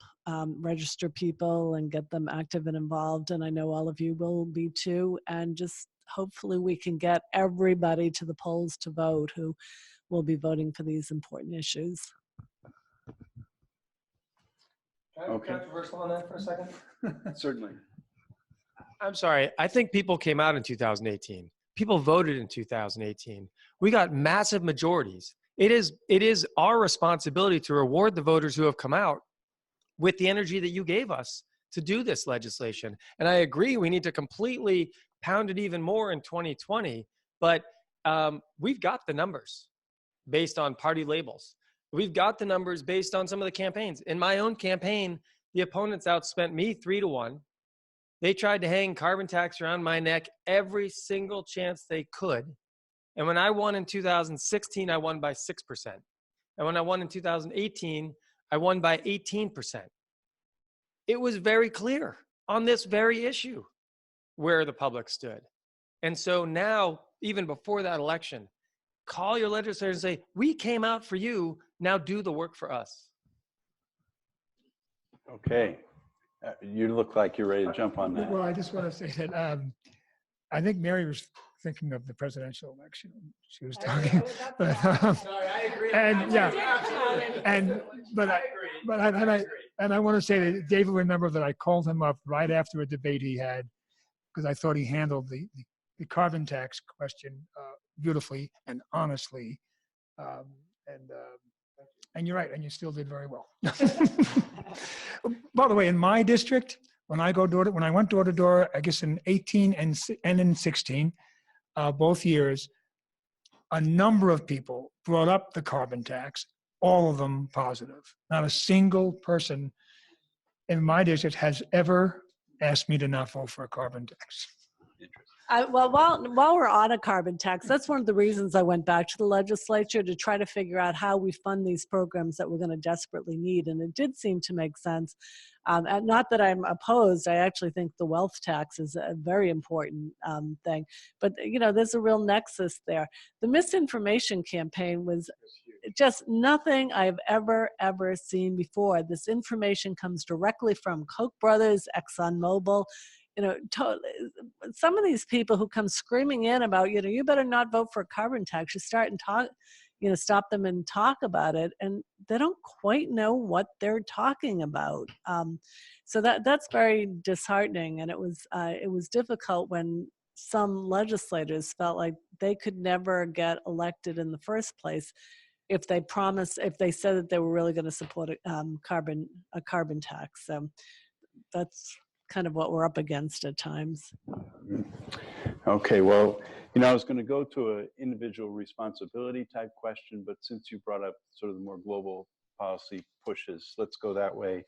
register people and get them active and involved. And I know all of you will be too. And just hopefully we can get everybody to the polls to vote who will be voting for these important issues. Okay. Controversial on that for a second? Certainly. I'm sorry. I think people came out in 2018. People voted in 2018. We got massive majorities. It is our responsibility to reward the voters who have come out with the energy that you gave us to do this legislation. And I agree, we need to completely pound it even more in 2020, but we've got the numbers based on party labels. We've got the numbers based on some of the campaigns. In my own campaign, the opponents outspent me 3-1. They tried to hang carbon tax around my neck every single chance they could. And when I won in 2016, I won by 6%. And when I won in 2018, I won by 18%. It was very clear on this very issue where the public stood. And so now, even before that election, call your legislators and say, we came out for you, now do the work for us. Okay. You look like you're ready to jump on that. Well, I just want to say that I think Mary was thinking of the presidential election. She was talking, but Sorry, I agree. and yeah, and I want to say that David will remember that I called him up right after a debate he had because I thought he handled the carbon tax question beautifully and honestly, and you're right, and you still did very well. By the way, in my district, when I went door to door, I guess in 18 and in 16, both years, a number of people brought up the carbon tax, all of them positive. Not a single person in my district has ever asked me to not vote for a carbon tax. Well, while we're on a carbon tax, that's one of the reasons I went back to the legislature to try to figure out how we fund these programs that we're going to desperately need. And it did seem to make sense. And not that I'm opposed. I actually think the wealth tax is a very important thing. But, you know, there's a real nexus there. The misinformation campaign was just nothing I've ever seen before. This information comes directly from Koch brothers, ExxonMobil. You know, some of these people who come screaming in about, you know, you better not vote for a carbon tax. You start and talk, you know, stop them and talk about it, and they don't quite know what they're talking about. So that's very disheartening, and it was difficult when some legislators felt like they could never get elected in the first place if they said that they were really going to support a carbon tax. So that's kind of what we're up against at times. Okay, well, you know, I was going to go to an individual responsibility type question, but since you brought up sort of the more global policy pushes, let's go that way.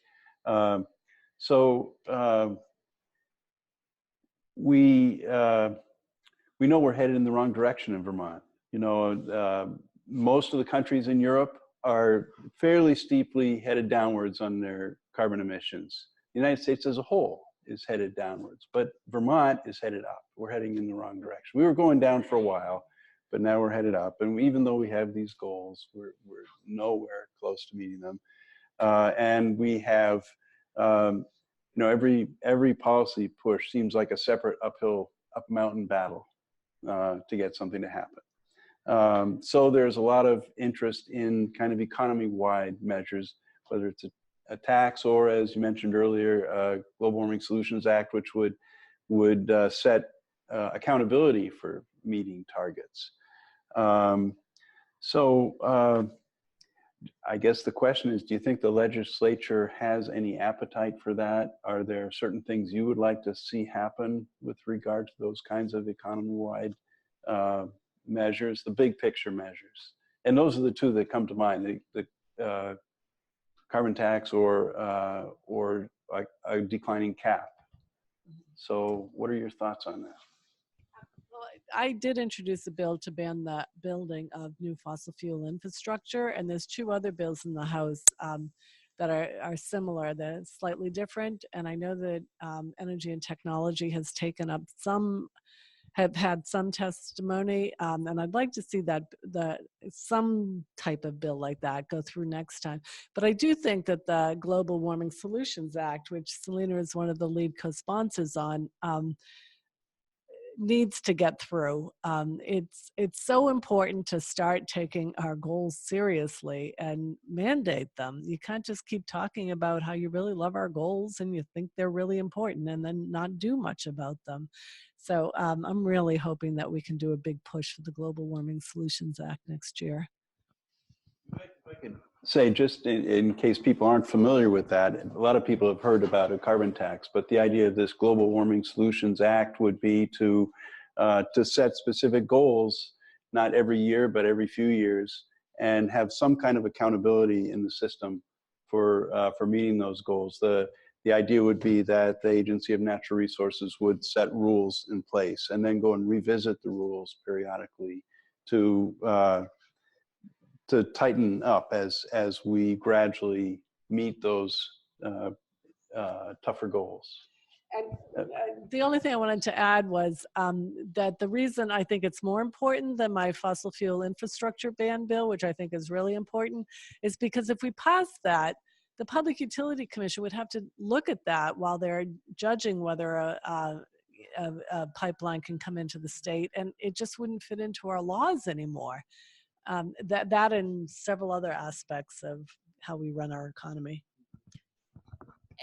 We know we're headed in the wrong direction in Vermont. You know, most of the countries in Europe are fairly steeply headed downwards on their carbon emissions. The United States as a whole is headed downwards, but Vermont is headed up. We're heading in the wrong direction. We were going down for a while, but now we're headed up. And even though we have these goals, we're nowhere close to meeting them. And we have, you know, every policy push seems like a separate up mountain battle to get something to happen. So there's a lot of interest in kind of economy-wide measures, whether it's a tax or, as you mentioned earlier, Global Warming Solutions Act, which would set accountability for meeting targets. I guess the question is, do you think the legislature has any appetite for that? Are there certain things you would like to see happen with regard to those kinds of economy-wide measures, the big picture measures? And those are the two that come to mind, the carbon tax or like a declining cap. So what are your thoughts on that? Well, I did introduce a bill to ban the building of new fossil fuel infrastructure, and there's two other bills in the House that are similar, that it's slightly different. And I know that energy and technology has taken up have had some testimony, and I'd like to see that some type of bill like that go through next time. But I do think that the Global Warming Solutions Act, which Selene is one of the lead co-sponsors on, needs to get through. It's so important to start taking our goals seriously and mandate them. You can't just keep talking about how you really love our goals and you think they're really important and then not do much about them. So I'm really hoping that we can do a big push for the Global Warming Solutions Act next year. If I could say, just in case people aren't familiar with that, a lot of people have heard about a carbon tax, but the idea of this Global Warming Solutions Act would be to set specific goals, not every year, but every few years, and have some kind of accountability in the system for meeting those goals. The idea would be that the Agency of Natural Resources would set rules in place and then go and revisit the rules periodically to tighten up as we gradually meet those tougher goals. And the only thing I wanted to add was that the reason I think it's more important than my fossil fuel infrastructure ban bill, which I think is really important, is because if we pass that, the Public Utility Commission would have to look at that while they're judging whether a pipeline can come into the state, and it just wouldn't fit into our laws anymore. That and several other aspects of how we run our economy.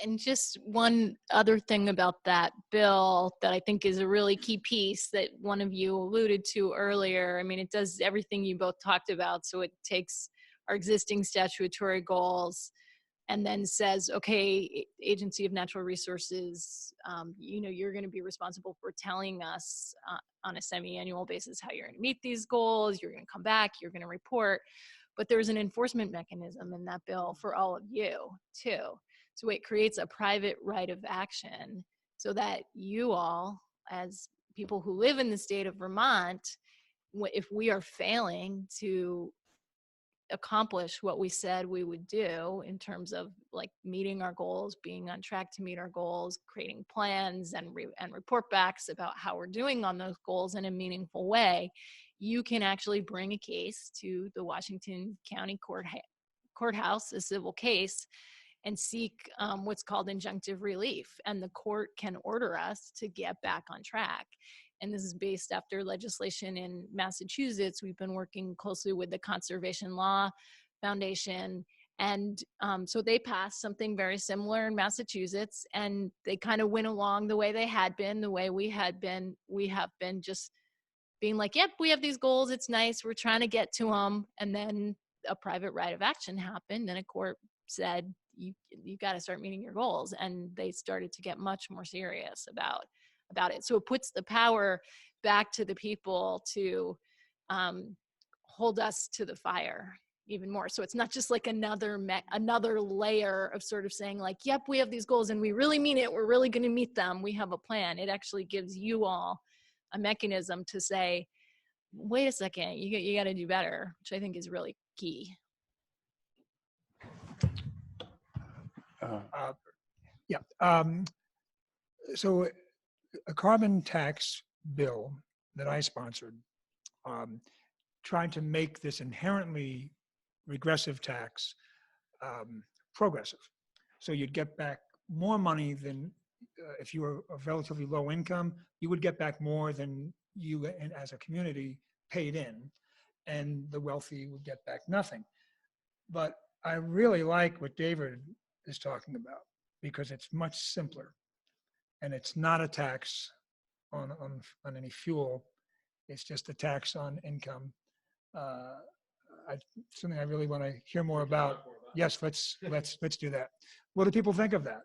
And just one other thing about that bill that I think is a really key piece that one of you alluded to earlier. I mean, it does everything you both talked about. So it takes our existing statutory goals and then says, okay, Agency of Natural Resources, you're going to be responsible for telling us on a semi-annual basis how you're going to meet these goals. You're going to come back, you're going to report. But there's an enforcement mechanism in that bill for all of you, too. So it creates a private right of action so that you all, as people who live in the state of Vermont, if we are failing to accomplish what we said we would do in terms of like meeting our goals, being on track to meet our goals, creating plans and report backs about how we're doing on those goals in a meaningful way, you can actually bring a case to the Washington County Courthouse, a civil case, and seek what's called injunctive relief. And the court can order us to get back on track. And this is based after legislation in Massachusetts. We've been working closely with the Conservation Law Foundation. And so they passed something very similar in Massachusetts, and they kind of went along the way they had been, the way we have been just being like, yep, we have these goals. It's nice. We're trying to get to them. And then a private right of action happened, and a court said, you got to start meeting your goals. And they started to get much more serious about it. So it puts the power back to the people to hold us to the fire even more. So it's not just like another layer of sort of saying like, yep, we have these goals and we really mean it. We're really going to meet them. We have a plan. It actually gives you all a mechanism to say, wait a second, you got to do better, which I think is really key. So a carbon tax bill that I sponsored tried to make this inherently regressive tax progressive. So you'd get back more money than if you were of relatively low income, you would get back more than you as a community paid in, and the wealthy would get back nothing. But I really like what David is talking about because it's much simpler. And it's not a tax on any fuel. It's just a tax on income. Something I really want to hear more about. Yes, let's do that. What do people think of that?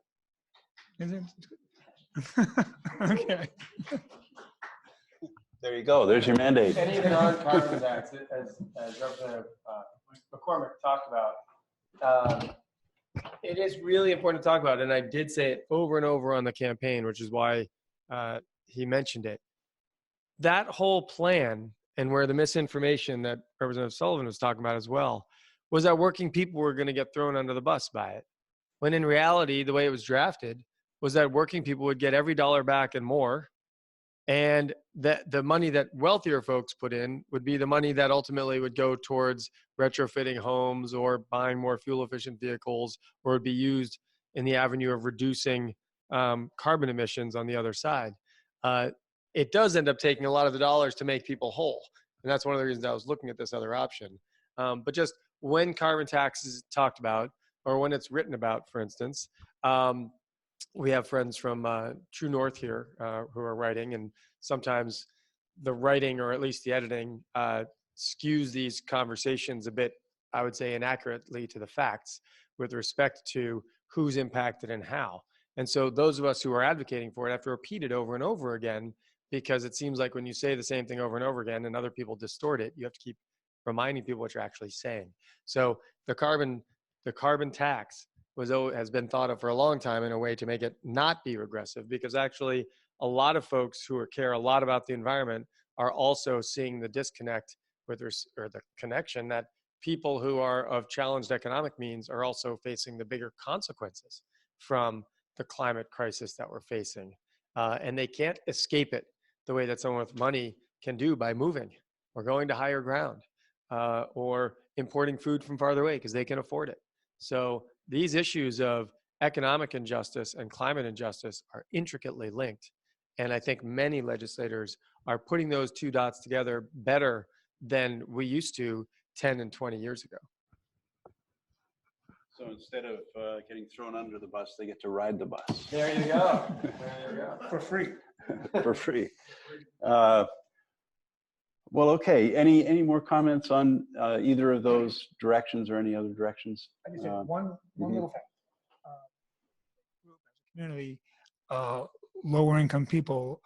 Okay. There you go. There's your mandate. And even on carbon tax, as Representative McCormack talked about, it is really important to talk about, and I did say it over and over on the campaign, which is why he mentioned it. That whole plan, and where the misinformation that Representative Sullivan was talking about as well, was that working people were going to get thrown under the bus by it. when in reality, the way it was drafted was that working people would get every dollar back and more. And that the money that wealthier folks put in would be the money that ultimately would go towards retrofitting homes or buying more fuel efficient vehicles, or would be used in the avenue of reducing carbon emissions on the other side. It does end up taking a lot of the dollars to make people whole. And that's one of the reasons I was looking at this other option. But just when carbon tax is talked about, or when it's written about, for instance, we have friends from True North here who are writing, and sometimes the writing, or at least the editing, skews these conversations a bit, I would say, inaccurately to the facts with respect to who's impacted and how. And so those of us who are advocating for it have to repeat it over and over again, because it seems like when you say the same thing over and over again and other people distort it, you have to keep reminding people what you're actually saying. So the carbon tax has been thought of for a long time in a way to make it not be regressive, because actually a lot of folks who care a lot about the environment are also seeing the disconnect or the connection that people who are of challenged economic means are also facing the bigger consequences from the climate crisis that we're facing. And they can't escape it the way that someone with money can do by moving or going to higher ground or importing food from farther away because they can afford it. So these issues of economic injustice and climate injustice are intricately linked. And I think many legislators are putting those two dots together better than we used to 10 and 20 years ago. So instead of getting thrown under the bus, they get to ride the bus. There you go. There you go. For free. For free. Well, okay. Any more comments on either of those directions or any other directions? I just said one little thing. Group as a community, lower income people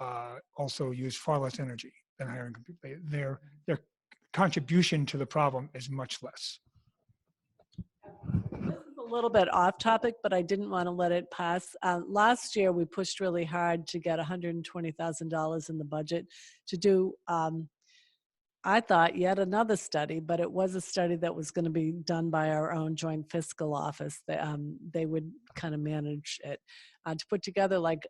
also use far less energy than higher income people. Their contribution to the problem is much less. This is a little bit off topic, but I didn't want to let it pass. Last year, we pushed really hard to get $120,000 in the budget to do, I thought, yet another study, but it was a study that was going to be done by our own joint fiscal office. They would kind of manage it to put together, like,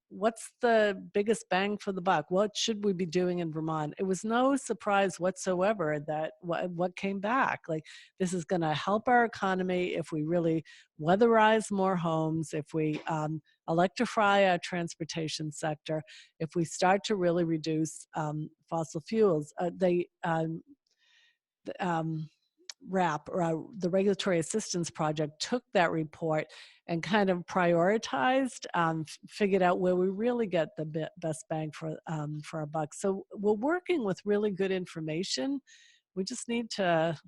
what's the biggest bang for the buck? What should we be doing in Vermont? It was no surprise whatsoever that what came back. Like, this is going to help our economy if we really weatherize more homes, if we electrify our transportation sector, if we start to really reduce fossil fuels. RAP, or the Regulatory Assistance Project, took that report and kind of prioritized, figured out where we really get the best bang for our buck. So we're working with really good information. We just need to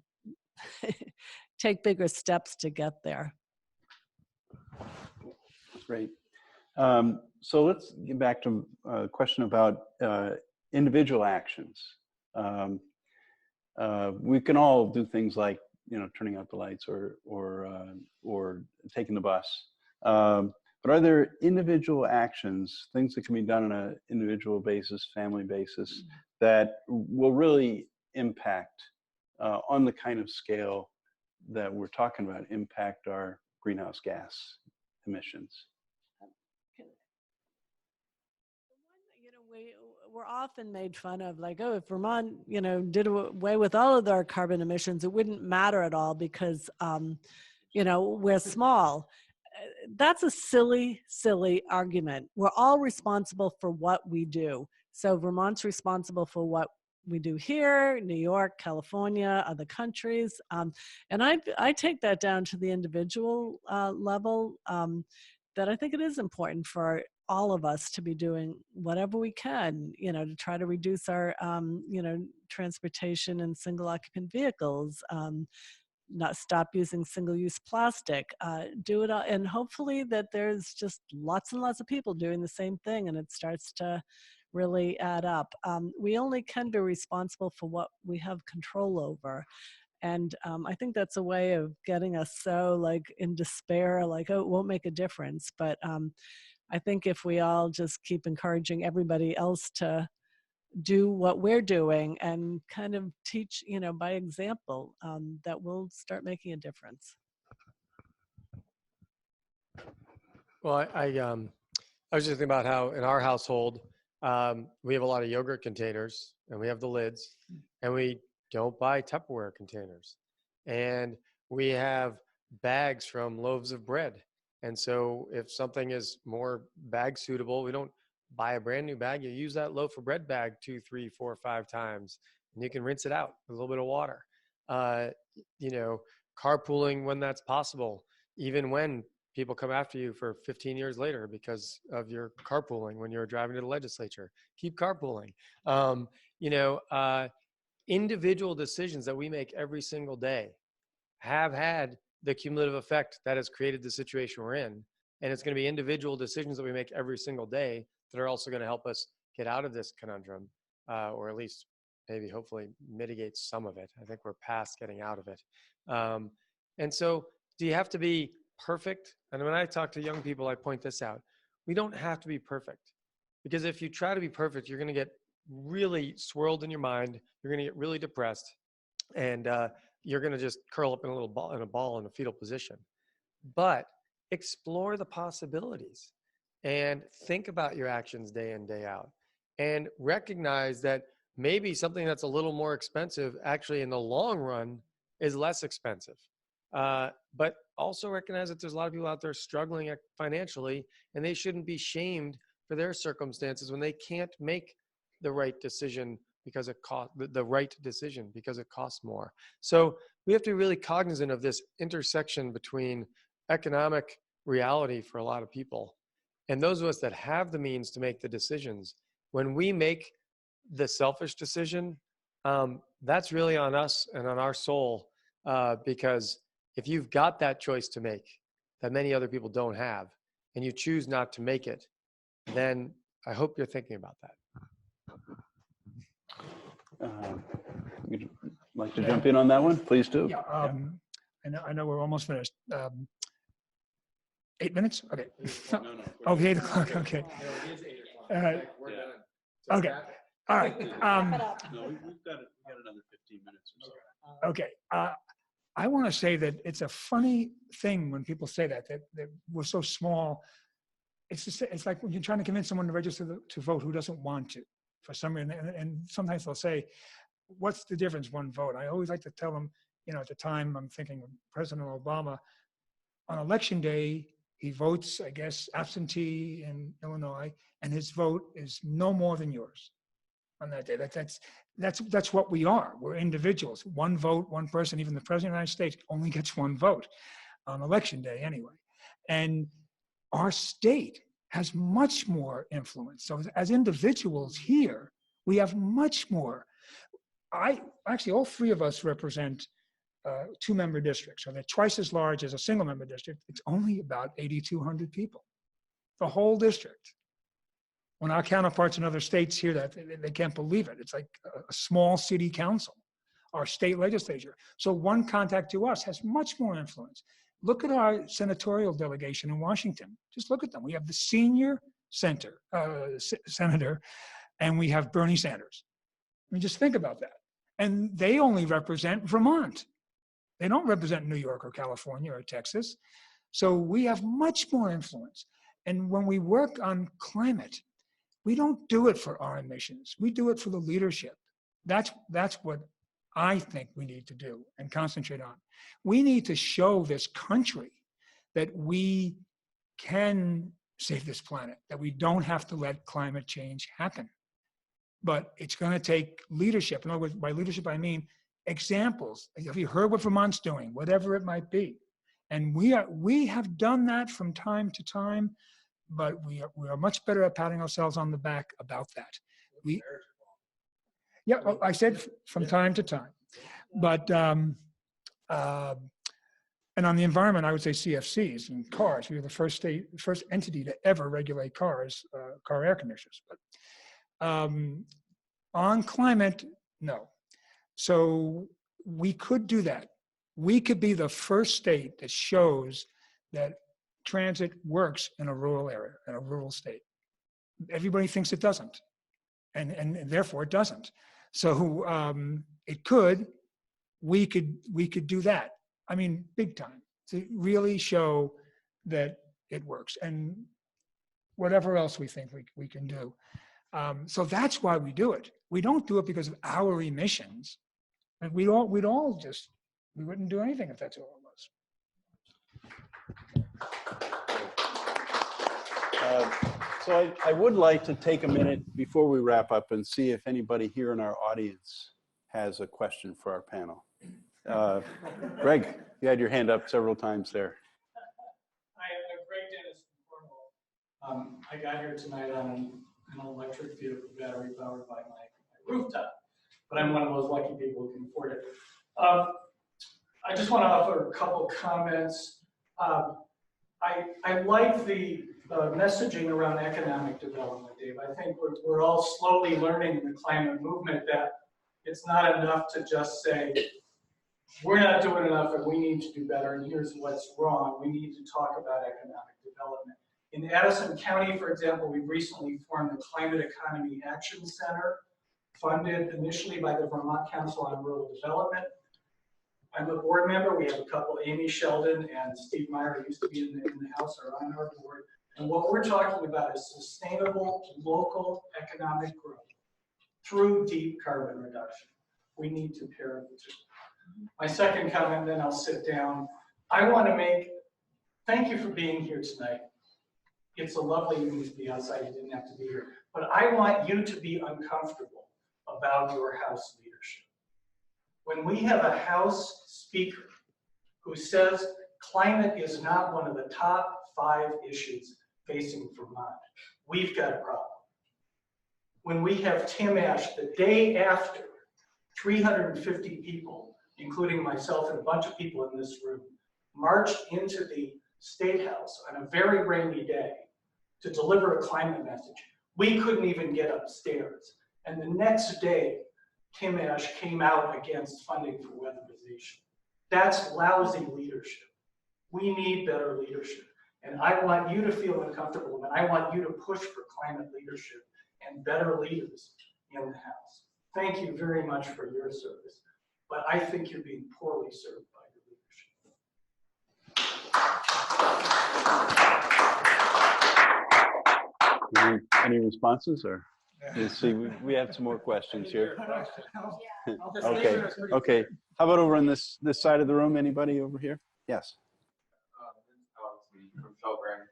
take bigger steps to get there. Great. So let's get back to a question about individual actions. We can all do things like, turning out the lights or taking the bus. But are there individual actions, things that can be done on an individual basis, family basis, that will really impact on the kind of scale that we're talking about, impact our greenhouse gas emissions? We're often made fun of, like, oh, if Vermont, did away with all of our carbon emissions, it wouldn't matter at all because, we're small. That's a silly, silly argument. We're all responsible for what we do. So Vermont's responsible for what we do here, New York, California, other countries. And I take that down to the individual level, that I think it is important for all of us to be doing whatever we can, to try to reduce our, transportation and single occupant vehicles, not stop using single-use plastic, do it all. And hopefully that there's just lots and lots of people doing the same thing and it starts to really add up. We only can be responsible for what we have control over. And I think that's a way of getting us so in despair, like, oh, it won't make a difference. But I think if we all just keep encouraging everybody else to do what we're doing and kind of teach, by example, that will start making a difference. Well, I was just thinking about how in our household, we have a lot of yogurt containers and we have the lids, and we don't buy Tupperware containers. And we have bags from loaves of bread. And so if something is more bag suitable, we don't buy a brand new bag. You use that loaf of bread bag 2, 3, 4, 5 times, and you can rinse it out with a little bit of water. You know, carpooling when that's possible, even when people come after you for 15 years later because of your carpooling when you're driving to the legislature. Keep carpooling. You know, individual decisions that we make every single day have had the cumulative effect that has created the situation we're in. And it's going to be individual decisions that we make every single day that are also going to help us get out of this conundrum, or at least maybe hopefully mitigate some of it. I think we're past getting out of it. And so do you have to be perfect? And when I talk to young people, I point this out. We don't have to be perfect, because if you try to be perfect, you're going to get really swirled in your mind. You're going to get really depressed, and you're going to just curl up in a ball in a fetal position. But explore the possibilities and think about your actions day in, day out, and recognize that maybe something that's a little more expensive actually in the long run is less expensive. But also recognize that there's a lot of people out there struggling financially, and they shouldn't be shamed for their circumstances when they can't make the right decision because it costs the right decision because it costs more. So we have to be really cognizant of this intersection between economic reality for a lot of people and those of us that have the means to make the decisions. When we make the selfish decision, that's really on us and on our soul, because if you've got that choice to make that many other people don't have, and you choose not to make it, then I hope you're thinking about that. Would you like to jump in on that one? Please do. Yeah, I know we're almost finished. 8 minutes? Okay. No. Oh, 8 o'clock, okay. Okay, all right. No, we've got another 15 minutes or so. Okay, I want to say that it's a funny thing when people say that we're so small. It's like when you're trying to convince someone to register to vote who doesn't want to, for some reason, and sometimes they'll say, what's the difference, one vote? I always like to tell them, you know, at the time I'm thinking of President Obama, on election day, he votes, I guess, absentee in Illinois, and his vote is no more than yours on that day. That's what we are. We're individuals. One vote, one person. Even the President of the United States only gets one vote on election day anyway. And our state has much more influence. So as individuals here, we have much more. Actually, all three of us represent 2-member districts. So they're twice as large as a single-member district. It's only about 8,200 people, the whole district. When our counterparts in other states hear that, they can't believe it. It's like a small city council, our state legislature. So one contact to us has much more influence. Look at our senatorial delegation in Washington. Just look at them. We have the senior senator, and we have Bernie Sanders. I mean, just think about that. And they only represent Vermont. They don't represent New York or California or Texas. So we have much more influence. And when we work on climate, we don't do it for our emissions. We do it for the leadership. That's what I think we need to do and concentrate on. We need to show this country that we can save this planet, that we don't have to let climate change happen. But it's going to take leadership. In other words, by leadership, I mean examples. Have you heard what Vermont's doing, whatever it might be? And we have done that from time to time, but we are much better at patting ourselves on the back about that. Well, I said from time to time. But, and on the environment, I would say CFCs and cars. We were the first entity to ever regulate cars, car air conditioners. But on climate, no. So we could do that. We could be the first state that shows that transit works in a rural area, in a rural state. Everybody thinks it doesn't, and therefore it doesn't. So it could. We could do that. I mean, big time, to really show that it works, and whatever else we think we can do. So that's why we do it. We don't do it because of our emissions. And we wouldn't do anything if that's all it was. So I would like to take a minute before we wrap up and see if anybody here in our audience has a question for our panel. Greg, you had your hand up several times there. Hi, I'm Greg Dennis from Cornwall. I got here tonight on an electric vehicle battery powered by my rooftop, but I'm one of those lucky people who can afford it. I just want to offer a couple comments. I like the messaging around economic development, Dave. I think we're all slowly learning in the climate movement that it's not enough to just say, we're not doing enough and we need to do better and here's what's wrong. We need to talk about economic development. In Addison County, for example, we've recently formed the Climate Economy Action Center, funded initially by the Vermont Council on Rural Development. I'm a board member. We have a couple, Amy Sheldon and Steve Meyer, who used to be in the House, are on our board. And what we're talking about is sustainable local economic growth through deep carbon reduction. We need to pair the two. My second comment, then I'll sit down. I want to thank you for being here tonight. It's a lovely evening to be outside. You didn't have to be here. But I want you to be uncomfortable about your House leadership. When we have a House Speaker who says climate is not one of the top 5 issues facing Vermont, we've got a problem. When we have Tim Ash the day after 350 people, including myself and a bunch of people in this room, marched into the State House on a very rainy day to deliver a climate message, we couldn't even get upstairs. And the next day, Tim Ash came out against funding for weatherization. That's lousy leadership. We need better leadership. And I want you to feel uncomfortable, and I want you to push for climate leadership and better leaders in the House. Thank you very much for your service. But I think you're being poorly served by your leadership. Any responses, or? Let's see, we have some more questions here. Okay. How about over on this side of the room? Anybody over here? Yes. From Colburn.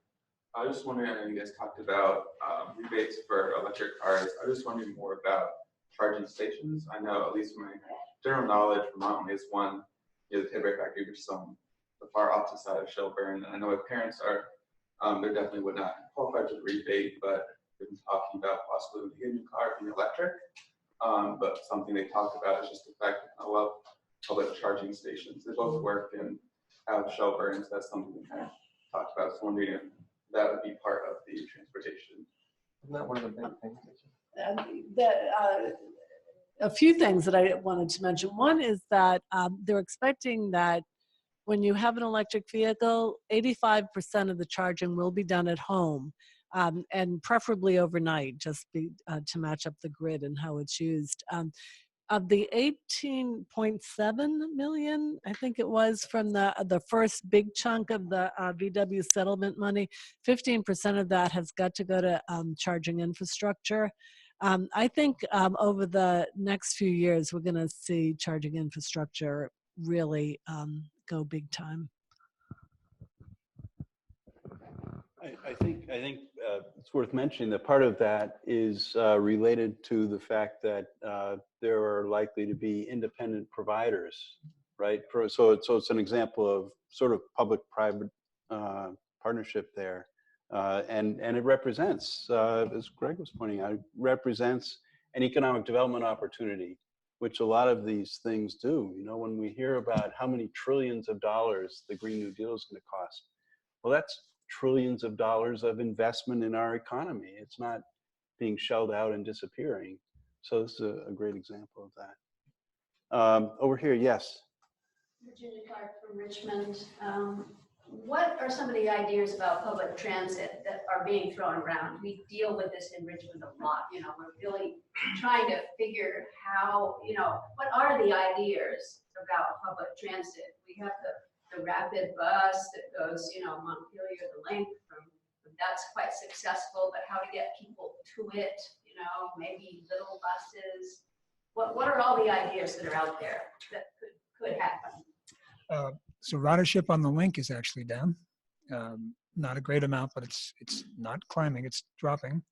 I was just wondering, I know you guys talked about rebates for electric cars. I was just wondering more about charging stations. I know, at least from my general knowledge, Vermont only has one, the Tidbury factory, which is on the far opposite side of Shelburne. And I know my parents are, they definitely would not qualify for the rebate, but they've been talking about possibly getting a new car being electric. But something they talked about is just the fact that I love public charging stations. They both work in Shelburne, so that's something we kind of talked about. So wondering if that would be part of the transportation. Isn't that one of the big things? A few things that I wanted to mention. One is that they're expecting that when you have an electric vehicle, 85% of the charging will be done at home, and preferably overnight, just to match up the grid and how it's used. Of the 18.7 million, I think it was, from the first big chunk of the VW settlement money, 15% of that has got to go to charging infrastructure. I think over the next few years, we're going to see charging infrastructure really go big time. I think it's worth mentioning that part of that is related to the fact that there are likely to be independent providers, right? So it's an example of sort of public-private partnership there, and it represents, as Greg was pointing out, it represents an economic development opportunity, which a lot of these things do. You know, when we hear about how many trillions of dollars the Green New Deal is going to cost, well, that's trillions of dollars of investment in our economy. It's not being shelled out and disappearing. So this is a great example of that. Over here, yes. Virginia Clark from Richmond. What are some of the ideas about public transit that are being thrown around? We deal with this in Richmond a lot. You know, we're really trying to figure how, you know, what are the ideas about public transit? We have the the rapid bus that goes, Montpelier, the length that's quite successful, but how to get people to it, maybe little buses. What are all the ideas that are out there that could happen? So ridership on the link is actually down. Not a great amount, but it's not climbing, it's dropping.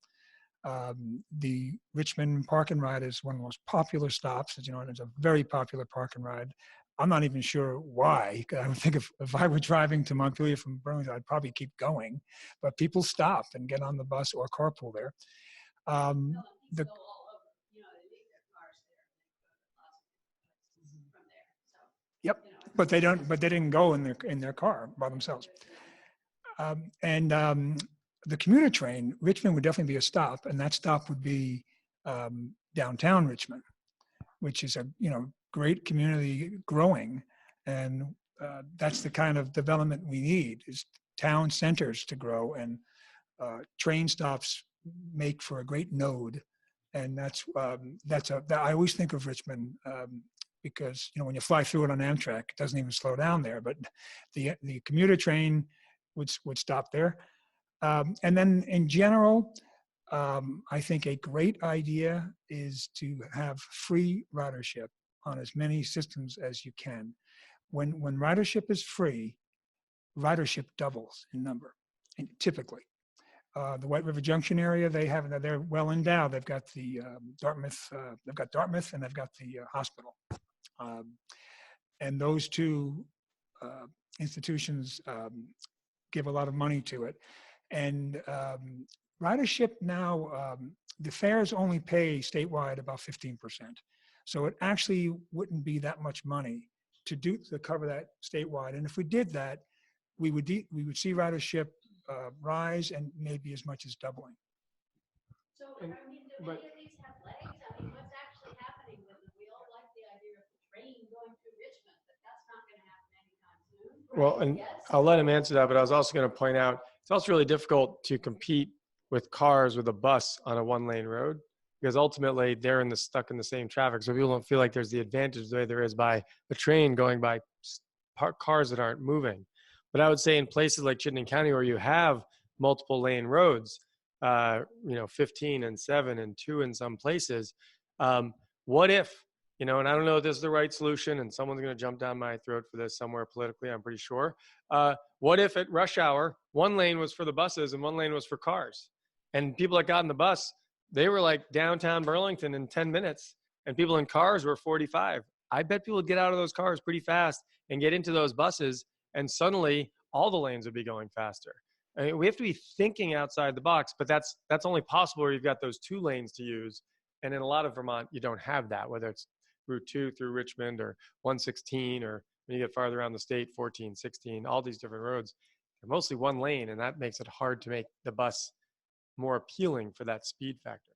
The Richmond Park and Ride is one of the most popular stops. As you know, and it's a very popular park and ride. I'm not even sure why. I would think if I were driving to Montpelier from Burlington, I'd probably keep going. But people stop and get on the bus or carpool there. The Yep, but they don't. But they didn't go in their car by themselves. The commuter train, Richmond would definitely be a stop, and that stop would be downtown Richmond, which is a great community growing, and that's the kind of development we need: is town centers to grow, and train stops make for a great node, and I always think of Richmond. Because when you fly through it on Amtrak, it doesn't even slow down there. But the commuter train would stop there, and then in general, I think a great idea is to have free ridership on as many systems as you can. When ridership is free, ridership doubles in number, and typically. The White River Junction area, they're well endowed. They've got the Dartmouth, and they've got the hospital. And those two institutions give a lot of money to it. And ridership now, the fares only pay statewide about 15%. So it actually wouldn't be that much money to cover that statewide. And if we did that, we would see ridership rise and maybe as much as doubling. So, do any of these have legs? What's actually happening with them? We all like the idea of the train going through Richmond, but that's not going to happen anytime soon. Right? Well, and I'll let him answer that, but I was also going to point out, it's also really difficult to compete with cars with a bus on a one-lane road, because ultimately they're stuck in the same traffic. So people don't feel like there's the advantage the way there is by a train going by cars that aren't moving. But I would say in places like Chittenden County where you have multiple lane roads, 15 and 7 and 2 in some places, what if, and I don't know if this is the right solution, and someone's going to jump down my throat for this somewhere politically, I'm pretty sure. What if at rush hour, one lane was for the buses and one lane was for cars? And people that got in the bus, they were like downtown Burlington in 10 minutes, and people in cars were 45. I bet people would get out of those cars pretty fast and get into those buses, and suddenly all the lanes would be going faster. I mean, we have to be thinking outside the box, but that's only possible where you've got those 2 lanes to use. And in a lot of Vermont, you don't have that, whether it's Route 2 through Richmond or 116, or when you get farther around the state, 14, 16, all these different roads. They're mostly one lane, and that makes it hard to make the bus more appealing for that speed factor.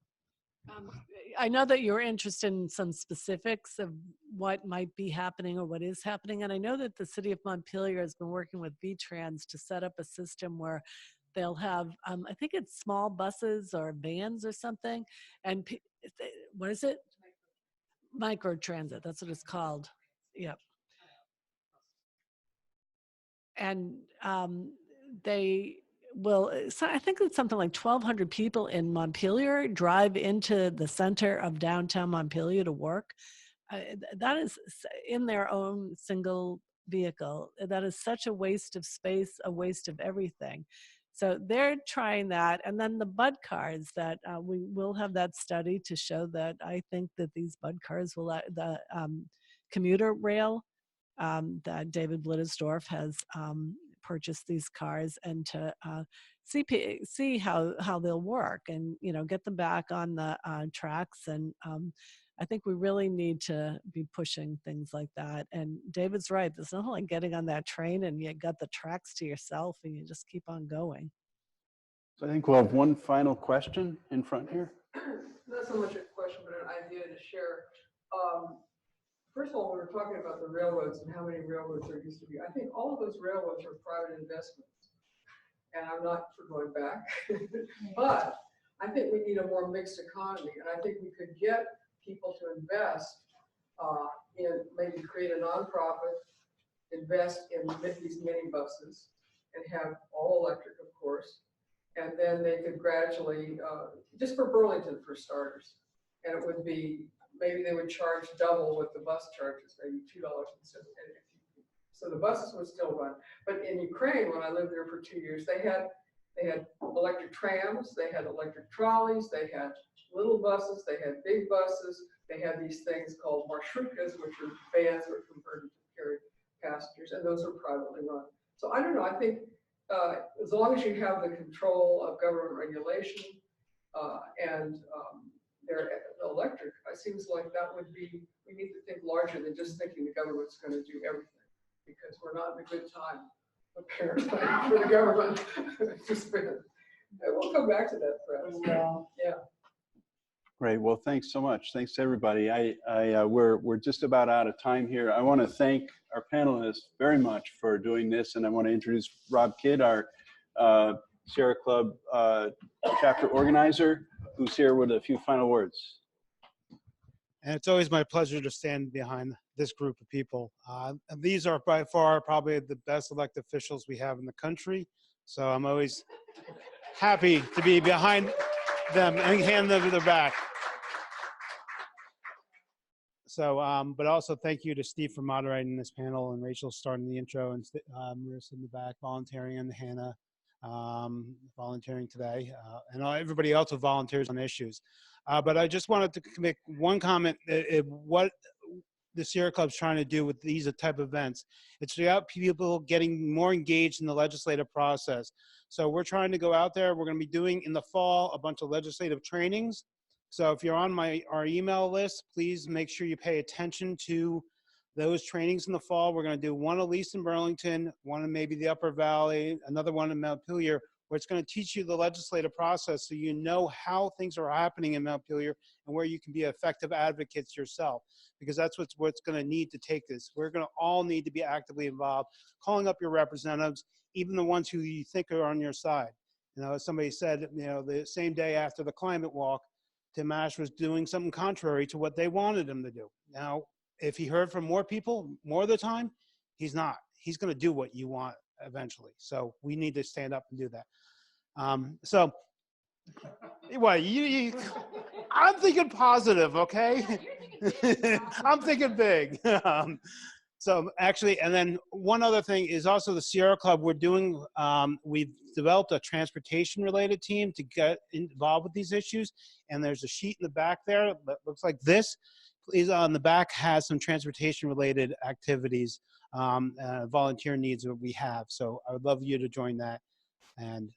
I know that you're interested in some specifics of what might be happening or what is happening. And I know that the city of Montpelier has been working with VTrans to set up a system where they'll have, I think it's small buses or vans or something. And what is it? Microtransit, that's what it's called. Yep. And so I think it's something like 1,200 people in Montpelier drive into the center of downtown Montpelier to work. That is in their own single vehicle. That is such a waste of space, a waste of everything. So they're trying that. And then the bud cars that we will have that study to show that I think that these bud cars will, the commuter rail that David Blittersdorf has purchase these cars, and to see how they'll work, and get them back on the tracks. And I think we really need to be pushing things like that. And David's right, there's nothing like getting on that train and you got the tracks to yourself and you just keep on going. So I think we'll have one final question in front here. Not so much a question, but an idea to share. First of all, we were talking about the railroads and how many railroads there used to be. I think all of those railroads are private investments. And I'm not for going back. But I think we need a more mixed economy. And I think we could get people to invest in maybe create a nonprofit invest in these mini buses and have all electric, of course. And then they could gradually, just for Burlington for starters, and it would be, maybe they would charge double what the bus charges, maybe $2 instead. So the buses would still run. But in Ukraine, when I lived there for 2 years, they had electric trams, they had electric trolleys, they had little buses, they had big buses, they had these things called marshrutkas, which are vans that were converted to carry passengers, and those are privately run. So I don't know, I think as long as you have the control of government regulation and their electric, it seems like that would be, we need to think larger than just thinking the government's going to do everything, because we're not in a good time, apparently, for the government. It's just been, we'll come back to that, perhaps. Yeah. Great. Well, thanks so much. Thanks to everybody. We're just about out of time here. I want to thank our panelists very much for doing this, and I want to introduce Rob Kidd, our Sierra Club chapter organizer, who's here with a few final words. And it's always my pleasure to stand behind this group of people. And these are by far probably the best elected officials we have in the country. So I'm always happy to be behind them and hand them their back. So, but also thank you to Steve for moderating this panel, and Rachel starting the intro, and Marissa in the back volunteering, and Hannah volunteering today, and everybody else who volunteers on issues. But I just wanted to make one comment. What the Sierra Club's trying to do with these type of events, it's about people getting more engaged in the legislative process. So we're trying to go out there. We're going to be doing in the fall a bunch of legislative trainings. So if you're on our email list, please make sure you pay attention to those trainings in the fall. We're going to do one at least in Burlington, one in maybe the Upper Valley, another one in Montpelier, where it's going to teach you the legislative process so you know how things are happening in Montpelier and where you can be effective advocates yourself, because that's what's going to need to take this. We're going to all need to be actively involved, calling up your representatives, even the ones who you think are on your side. You know, as somebody said, you know, the same day after the climate walk, Tim Ash was doing something contrary to what they wanted him to do. Now, if he heard from more people more of the time, he's not. He's going to do what you want eventually. So we need to stand up and do that. So, what I'm thinking positive, okay? I'm thinking big. So actually, and then one other thing is also the Sierra Club. We're doing, we've developed a transportation-related team to get involved with these issues. And there's a sheet in the back there that looks like this. Please, on the back has some transportation-related activities, volunteer needs that we have. So I would love you to join that. And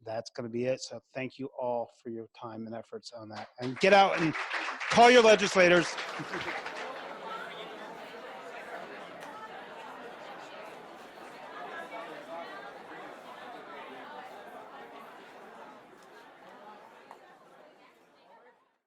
that's going to be it. So thank you all for your time and efforts on that. And get out and call your legislators.